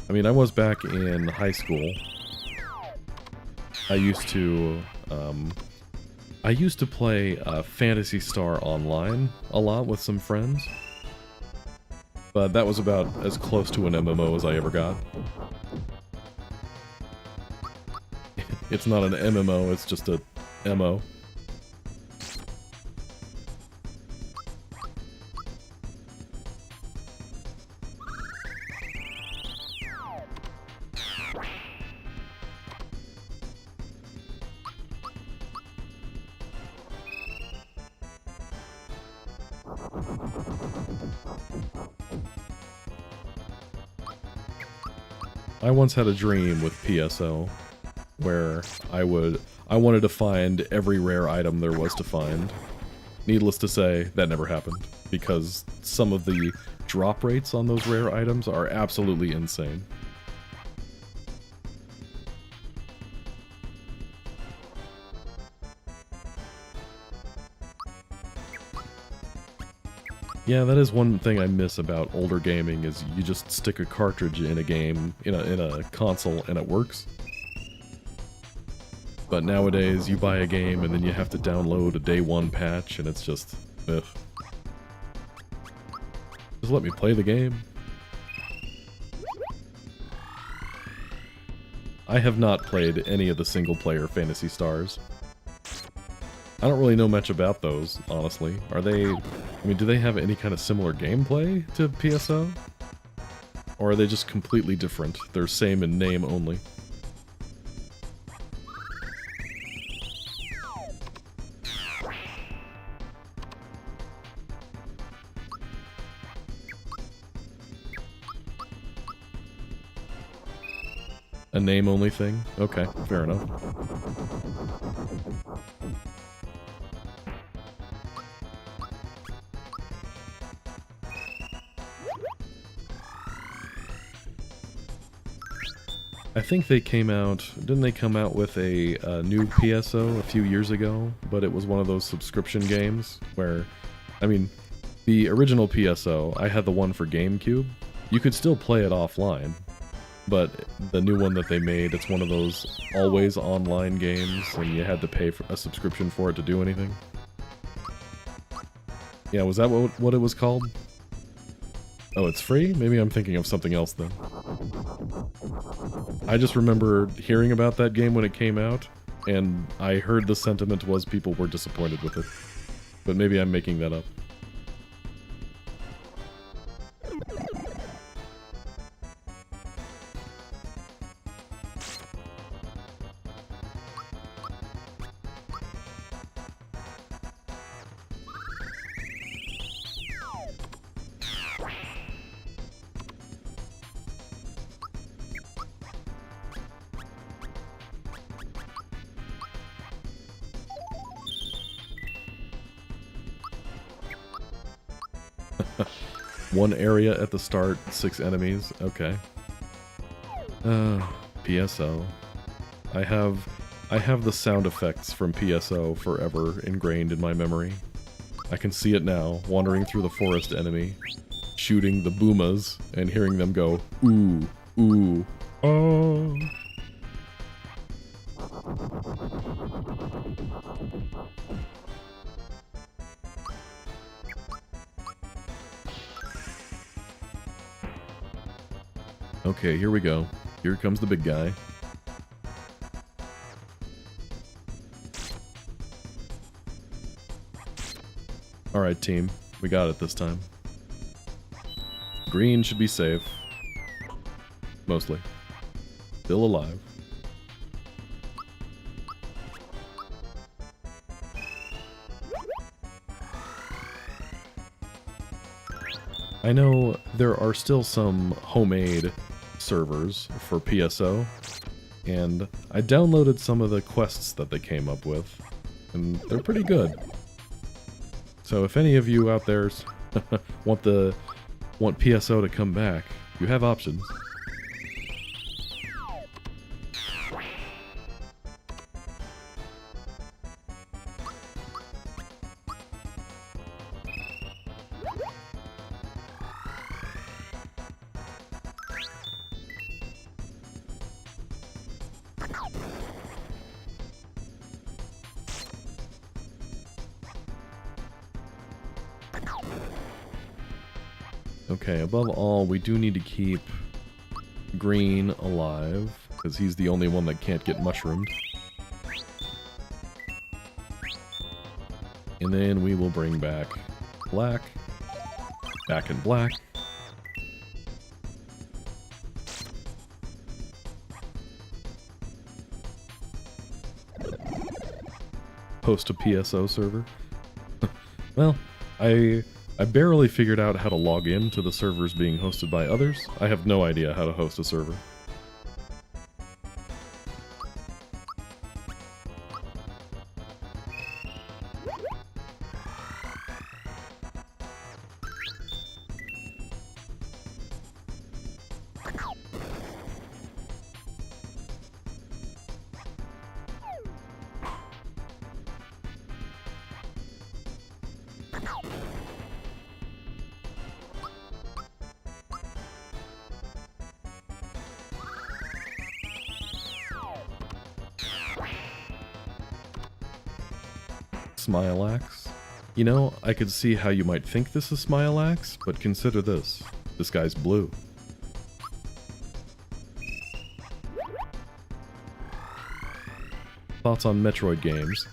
[SPEAKER 1] I mean, I was back in high school. I used to play Phantasy Star Online a lot with some friends. But that was about as close to an MMO as I ever got. It's not an MMO, it's just a MO. I once had a dream with PSO where I wanted to find every rare item there was to find. Needless to say, that never happened, because some of the drop rates on those rare items are absolutely insane. Yeah, that is one thing I miss about older gaming, is you just stick a cartridge in a game, in a console, and it works. But nowadays, you buy a game and then you have to download a day one patch, and it's just, ugh. Just let me play the game. I have not played any of the single-player Phantasy Stars. I don't really know much about those, honestly. Are they... I mean, do they have any kind of similar gameplay to PSO? Or are they just completely different? They're same in name only. A name-only thing? Okay, fair enough. I think they came out... Didn't they come out with a new PSO a few years ago? But it was one of those subscription games where... I mean, the original PSO, I had the one for GameCube. You could still play it offline. But the new one that they made, it's one of those always online games, and you had to pay for a subscription for it to do anything. Yeah, was that what it was called? Oh, it's free? Maybe I'm thinking of something else then. I just remember hearing about that game when it came out, and I heard the sentiment was people were disappointed with it. But maybe I'm making that up. One area at the start, 6 enemies. Okay. PSO. I have the sound effects from PSO forever ingrained in my memory. I can see it now, wandering through the forest enemy, shooting the boomas, and hearing them go, ooh, ooh, oh. Okay, here we go. Here comes the big guy. Alright, team. We got it this time. Green should be safe. Mostly. Still alive. I know there are still some homemade servers for PSO, and I downloaded some of the quests that they came up with, and they're pretty good. So if any of you out there want PSO to come back, you have options. Okay, above all, we do need to keep Green alive, because he's the only one that can't get mushroomed. And then we will bring back Black, back in Black. Host a PSO server. Well, I barely figured out how to log in to the servers being hosted by others. I have no idea how to host a server. Smileaxe. You know, I could see how you might think this is Smileaxe, but consider this. This guy's blue. Thoughts on Metroid games?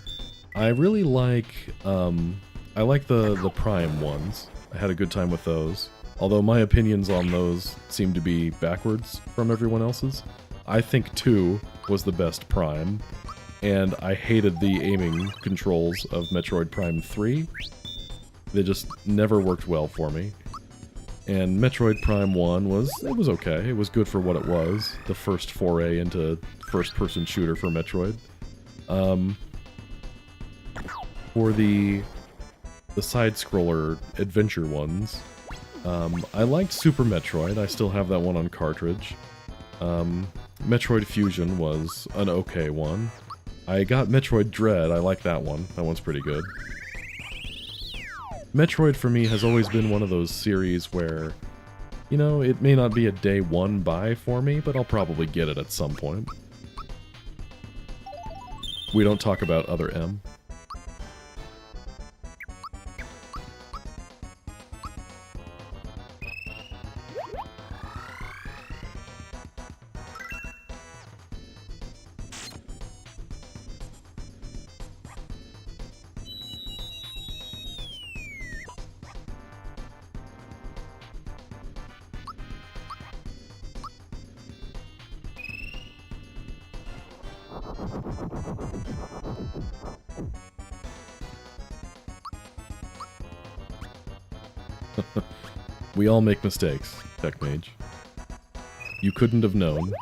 [SPEAKER 1] I really like, I like the Prime ones. I had a good time with those. Although my opinions on those seem to be backwards from everyone else's. I think 2 was the best Prime. And I hated the aiming controls of Metroid Prime 3. They just never worked well for me. And Metroid Prime 1 was okay. It was good for what it was. The first foray into first-person shooter for Metroid. For the side-scroller adventure ones, I liked Super Metroid. I still have that one on cartridge. Metroid Fusion was an okay one. I got Metroid Dread, I like that one. That one's pretty good. Metroid for me has always been one of those series where, you know, it may not be a day one buy for me, but I'll probably get it at some point. We don't talk about Other M. We all make mistakes, Tech Mage. You couldn't have known.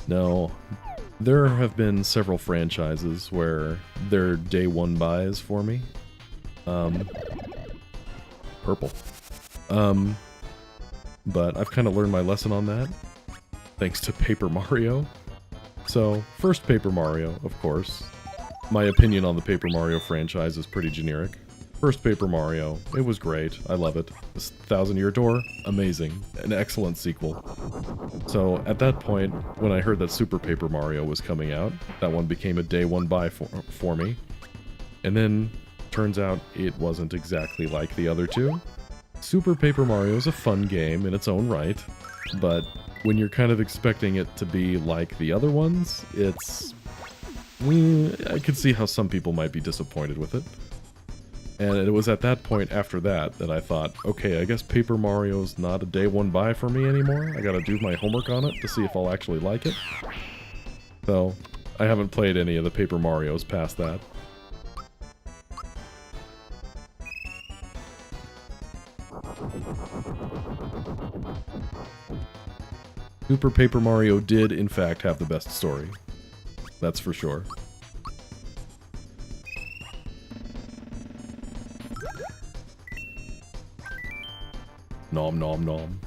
[SPEAKER 1] No, There have been several franchises where they're day one buys for me. Purple. But I've kind of learned my lesson on that, thanks to Paper Mario. So, first Paper Mario, of course. My opinion on the Paper Mario franchise is pretty generic. First Paper Mario, it was great, I love it. This 1000-Year Door, amazing, an excellent sequel. So, at that point, when I heard that Super Paper Mario was coming out, that one became a day one buy for me. And then, turns out it wasn't exactly like the other two. Super Paper Mario is a fun game in its own right, but when you're kind of expecting it to be like the other ones, it's... I could see how some people might be disappointed with it. And it was at that point after that that I thought, okay, I guess Paper Mario's not a day one buy for me anymore. I gotta do my homework on it to see if I'll actually like it. So, I haven't played any of the Paper Marios past that. Super Paper Mario did, in fact, have the best story. That's for sure. Nom nom nom.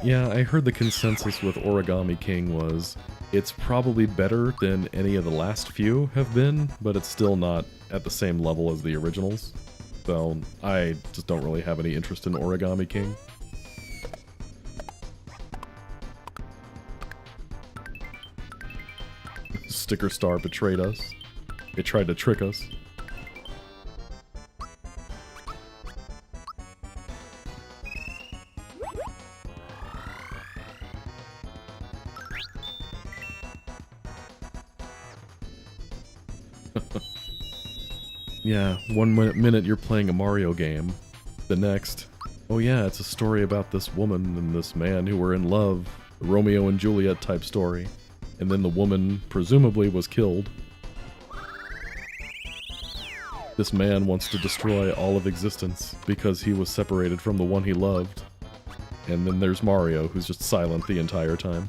[SPEAKER 1] Yeah, I heard the consensus with Origami King was it's probably better than any of the last few have been, but it's still not at the same level as the originals. So I just don't really have any interest in Origami King. Sticker Star betrayed us. It tried to trick us. Yeah, one minute you're playing a Mario game. The next, oh yeah, it's a story about this woman and this man who were in love. A Romeo and Juliet type story. And then the woman, presumably, was killed. This man wants to destroy all of existence because he was separated from the one he loved. And then there's Mario, who's just silent the entire time.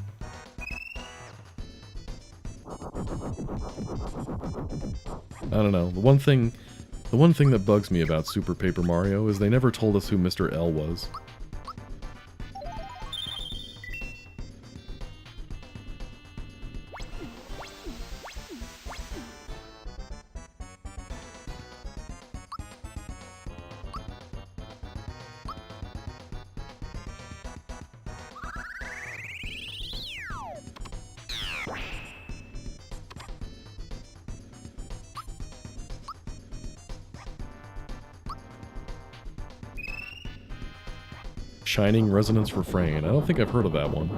[SPEAKER 1] I don't know. The one thing that bugs me about Super Paper Mario is they never told us who Mr. L was. Shining Resonance Refrain. I don't think I've heard of that one.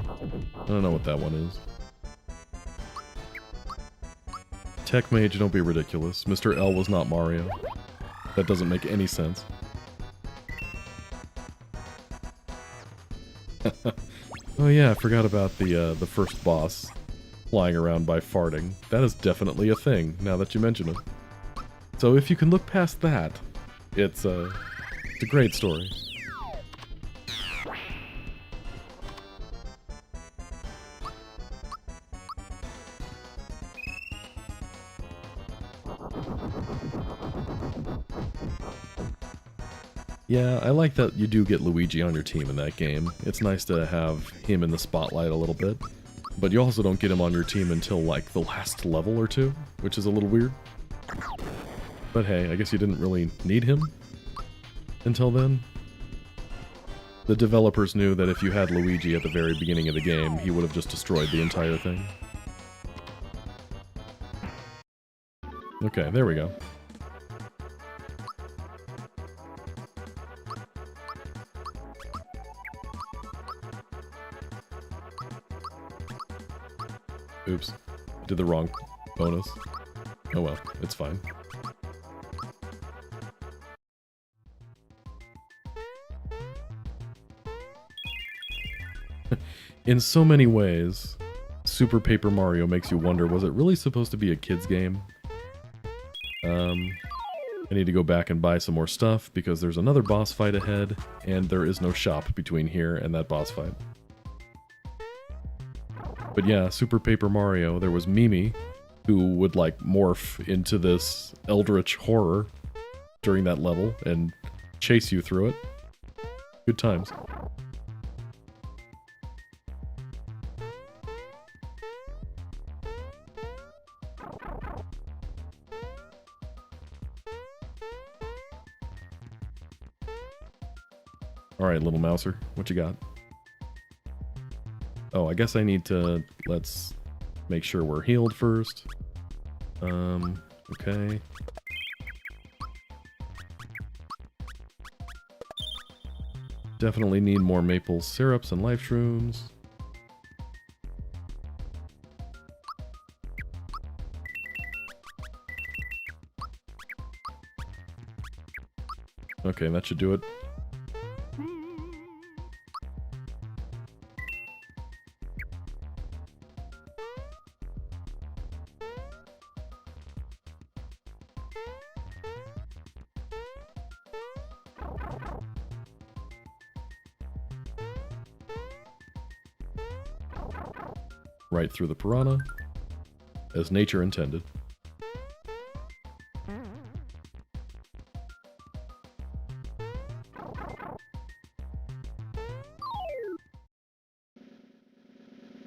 [SPEAKER 1] I don't know what that one is. Tech Mage, don't be ridiculous. Mr. L was not Mario. That doesn't make any sense. Oh yeah, I forgot about the first boss flying around by farting. That is definitely a thing, now that you mention it. So if you can look past that, it's a great story. Yeah, I like that you do get Luigi on your team in that game. It's nice to have him in the spotlight a little bit. But you also don't get him on your team until, like, the last level or two, which is a little weird. But hey, I guess you didn't really need him until then. The developers knew that if you had Luigi at the very beginning of the game, he would have just destroyed the entire thing. Okay, there we go. Oops. Did the wrong bonus. Oh well, it's fine. In so many ways, Super Paper mario makes you wonder, was it really supposed to be a kid's game? I need to go back and buy some more stuff because there's another boss fight ahead, and there is no shop between here and that boss fight. But yeah, Super Paper Mario, there was Mimi, who would like morph into this eldritch horror during that level and chase you through it. Good times. Alright, little mouser, what you got? Oh, I guess I need to... let's make sure we're healed first. Okay. Definitely need more maple syrups and life shrooms. Okay, that should do it. Right through the piranha, as nature intended.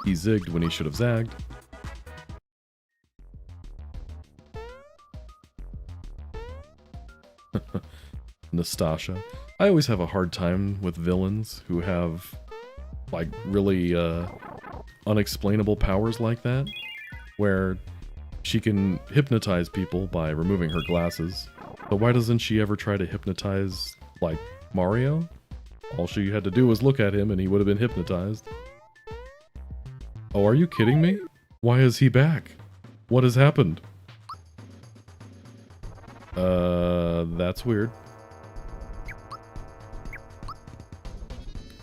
[SPEAKER 1] He zigged when he should have zagged. Nastasha. I always have a hard time with villains who have, like, really, unexplainable powers like that, where she can hypnotize people by removing her glasses. But why doesn't she ever try to hypnotize, like, Mario? All she had to do was look at him and he would have been hypnotized. Oh, are you kidding me? Why is he back? What has happened? That's weird.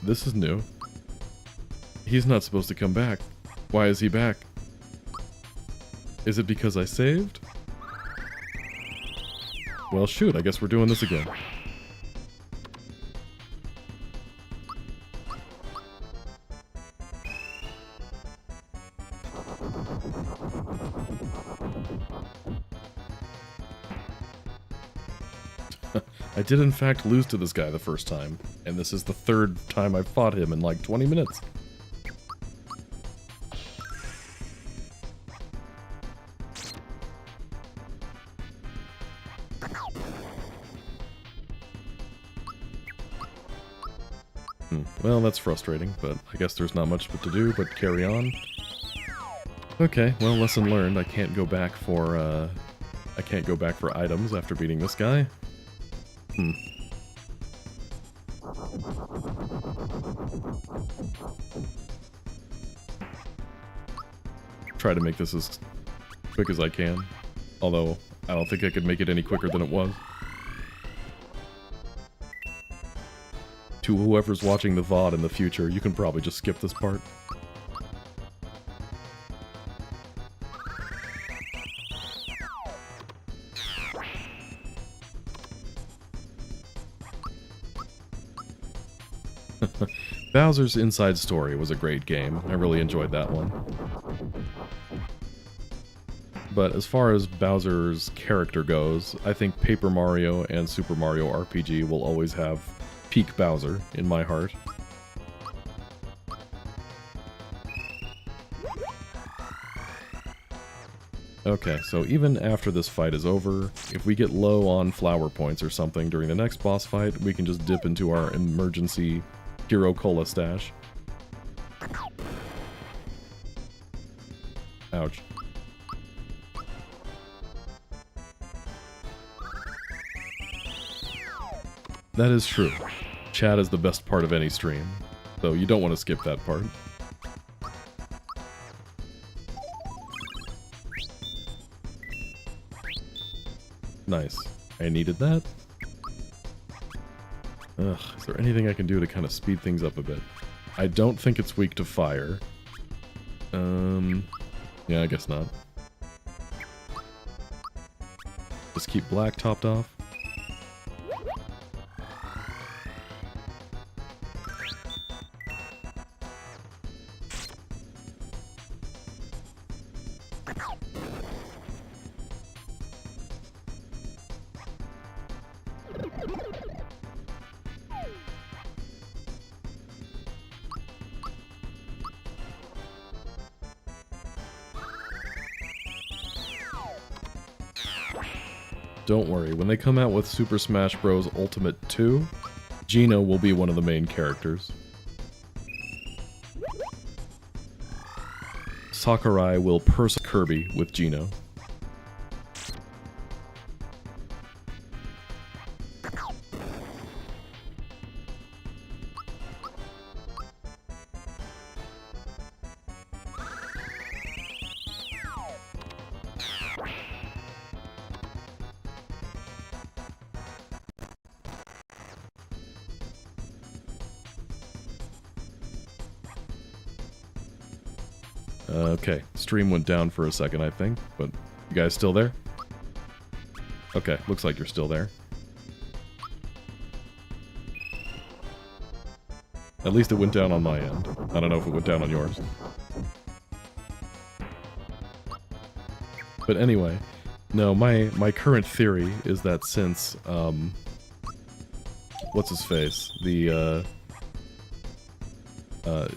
[SPEAKER 1] This is new. He's not supposed to come back. Why is he back? Is it because I saved? Well, shoot, I guess we're doing this again. I did in fact lose to this guy the first time, and this is the third time I've fought him in like 20 minutes. Well, that's frustrating, but I guess there's not much to do but carry on. Okay, well, lesson learned. I can't go back for items after beating this guy. Try to make this as quick as I can, although I don't think I could make it any quicker than it was. To whoever's watching the VOD in the future, you can probably just skip this part. Bowser's Inside Story was a great game. I really enjoyed that one. But as far as Bowser's character goes, I think Paper Mario and Super Mario RPG will always have peak Bowser in my heart. Okay, so even after this fight is over, if we get low on flower points or something during the next boss fight, we can just dip into our emergency Hero Cola stash. Ouch. That is true. Chat is the best part of any stream, so you don't want to skip that part. Nice. I needed that. Ugh, is there anything I can do to kind of speed things up a bit? I don't think it's weak to fire. Yeah, I guess not. Just keep black topped off. Don't worry, when they come out with Super Smash Bros. Ultimate 2, Gino will be one of the main characters. Sakurai will purse Kirby with Gino. Okay, stream went down for a second, I think, but you guys still there? Okay, looks like you're still there. At least it went down on my end. I don't know if it went down on yours. But anyway, no, my current theory is that since, what's his face? The,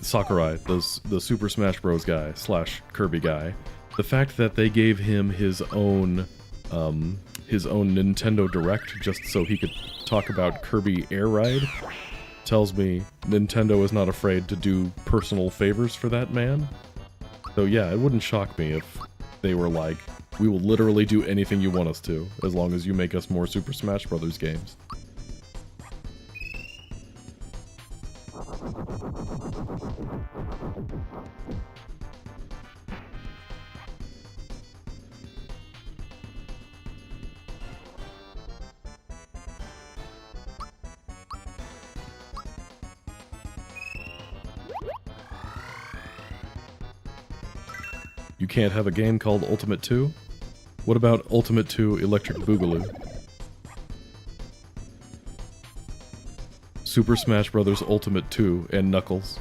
[SPEAKER 1] Sakurai, the Super Smash Bros. Guy / Kirby guy, the fact that they gave him his own Nintendo Direct just so he could talk about Kirby Air Ride tells me Nintendo is not afraid to do personal favors for that man. So yeah, it wouldn't shock me if they were like, we will literally do anything you want us to, as long as you make us more Super Smash Bros. Games. You can't have a game called Ultimate 2? What about Ultimate 2 Electric Boogaloo? Super Smash Bros. Ultimate 2 and Knuckles.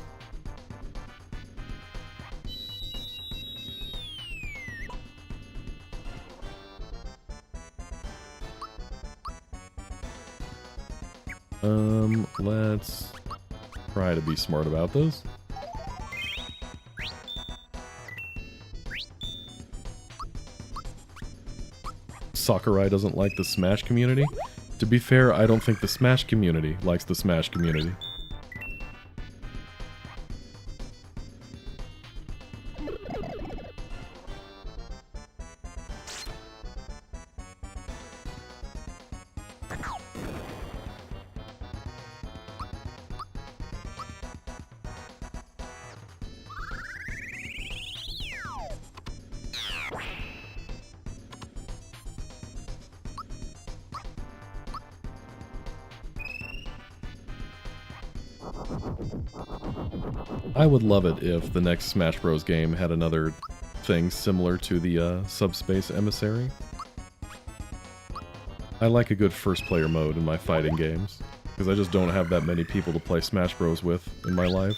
[SPEAKER 1] Let's try to be smart about this. Sakurai doesn't like the Smash community. To be fair, I don't think the Smash community likes the Smash community. I would love it if the next Smash Bros. Game had another thing similar to the Subspace Emissary. I like a good first-player mode in my fighting games, because I just don't have that many people to play Smash Bros. With in my life.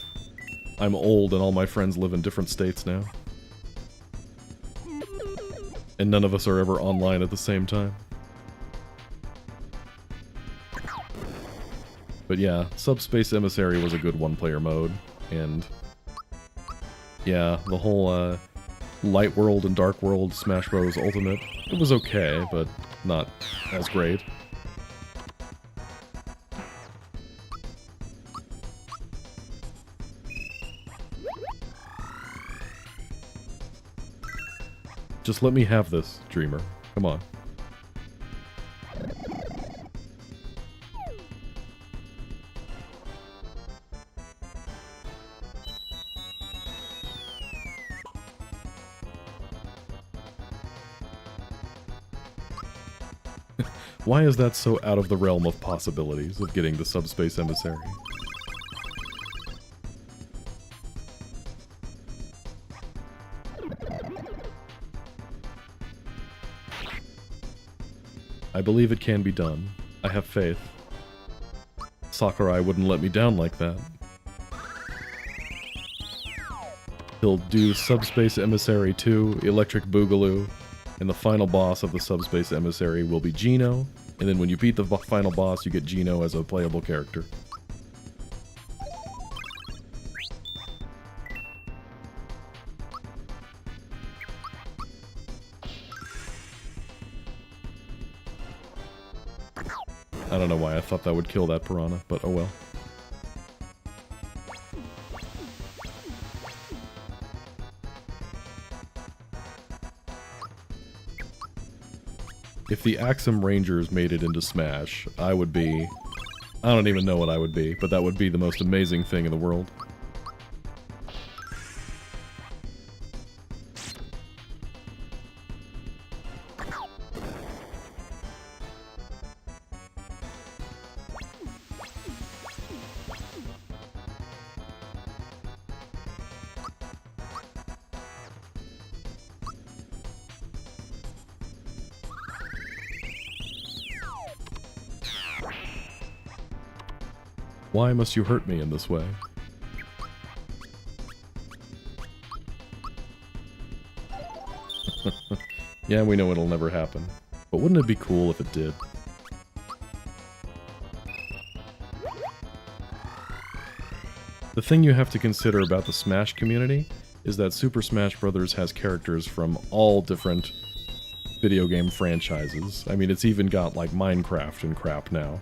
[SPEAKER 1] I'm old and all my friends live in different states now. And none of us are ever online at the same time. But yeah, Subspace Emissary was a good one-player mode, and yeah, the whole Light World and Dark World Smash Bros. Ultimate, it was okay, but not as great. Just let me have this, Dreamer. Come on. Why is that so out of the realm of possibilities of getting the Subspace Emissary? I believe it can be done. I have faith. Sakurai wouldn't let me down like that. He'll do Subspace Emissary 2, Electric Boogaloo, and the final boss of the Subspace Emissary will be Gino, and then when you beat the final boss, you get Gino as a playable character. I don't know why I thought that would kill that piranha, but oh well. If the Axem Rangers made it into Smash, I would be... I don't even know what I would be, but that would be the most amazing thing in the world. Why must you hurt me in this way? Yeah, we know it'll never happen. But wouldn't it be cool if it did? The thing you have to consider about the Smash community is that Super Smash Bros. Has characters from all different video game franchises. I mean, it's even got, like, Minecraft and crap now.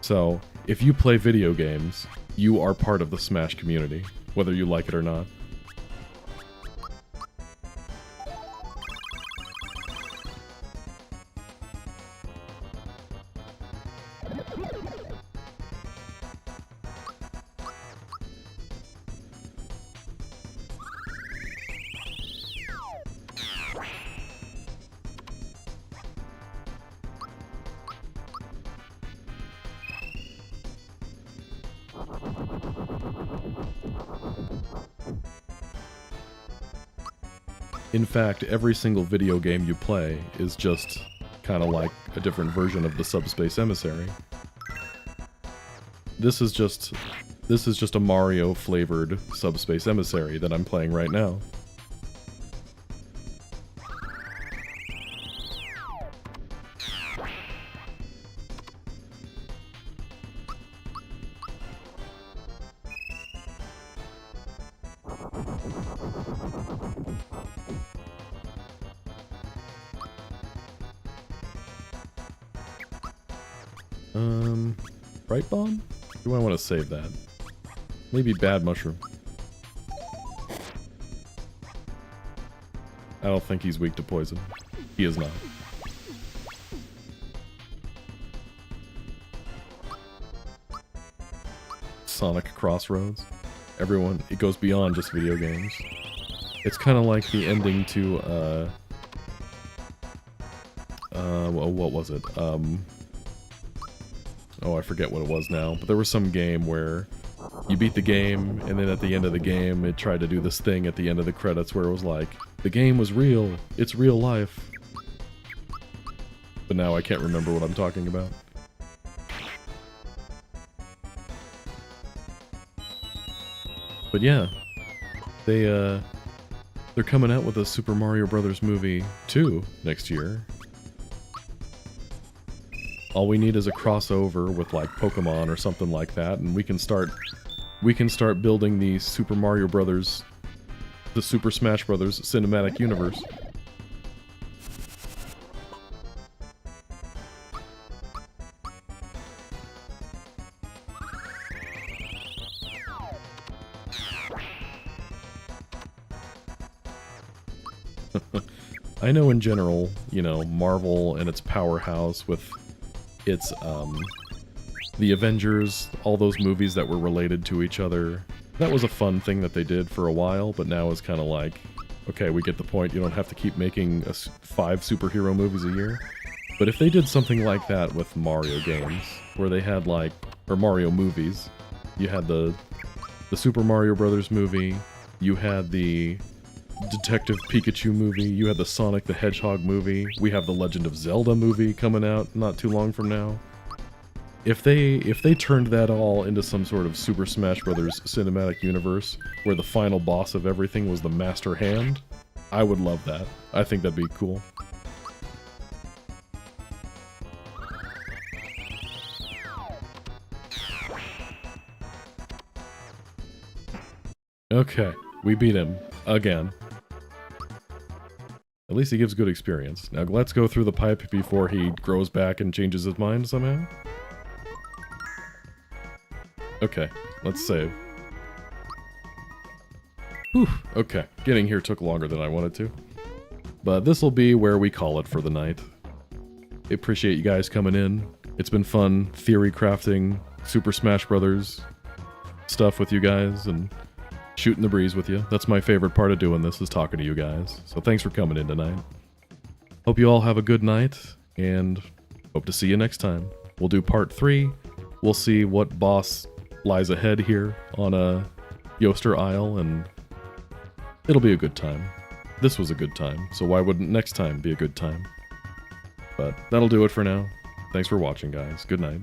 [SPEAKER 1] So, if you play video games, you are part of the Smash community, whether you like it or not. In fact, every single video game you play is just kind of like a different version of the Subspace Emissary. This is just a Mario-flavored Subspace Emissary that I'm playing right now. Bright Bomb? Do I want to save that? Maybe Bad Mushroom. I don't think he's weak to poison. He is not. Sonic Crossroads. Everyone, it goes beyond just video games. It's kind of like the ending to, what was it? Oh, I forget what it was now, but there was some game where you beat the game, and then at the end of the game, it tried to do this thing at the end of the credits where it was like, the game was real, it's real life. But now I can't remember what I'm talking about. But yeah, they're coming out with a Super Mario Bros. Movie 2 next year. All we need is a crossover with like Pokemon or something like that, and we can start building the Super Mario Brothers, the Super Smash Bros. Cinematic universe. I know in general, you know, Marvel and its powerhouse with its, the Avengers, all those movies that were related to each other. That was a fun thing that they did for a while, but now it's kind of like, okay, we get the point, you don't have to keep making 5 superhero movies a year. But if they did something like that with Mario games, where they had like, or Mario movies, you had the Super Mario Brothers movie, you had the Detective Pikachu movie, you had the Sonic the Hedgehog movie, we have the Legend of Zelda movie coming out not too long from now. If they turned that all into some sort of Super Smash Bros. Cinematic universe, where the final boss of everything was the Master Hand, I would love that. I think that'd be cool. Okay, we beat him. Again. At least he gives good experience. Now let's go through the pipe before he grows back and changes his mind somehow. Okay, let's save. Whew, okay. Getting here took longer than I wanted to. But this will be where we call it for the night. I appreciate you guys coming in. It's been fun theory crafting Super Smash Brothers stuff with you guys and shooting the breeze with you. That's my favorite part of doing this, is talking to you guys. So thanks for coming in tonight. Hope you all have a good night, and hope to see you next time. We'll do part 3. We'll see what boss lies ahead here on a Yoster Isle, and it'll be a good time. This was a good time, so why wouldn't next time be a good time? But that'll do it for now. Thanks for watching, guys. Good night.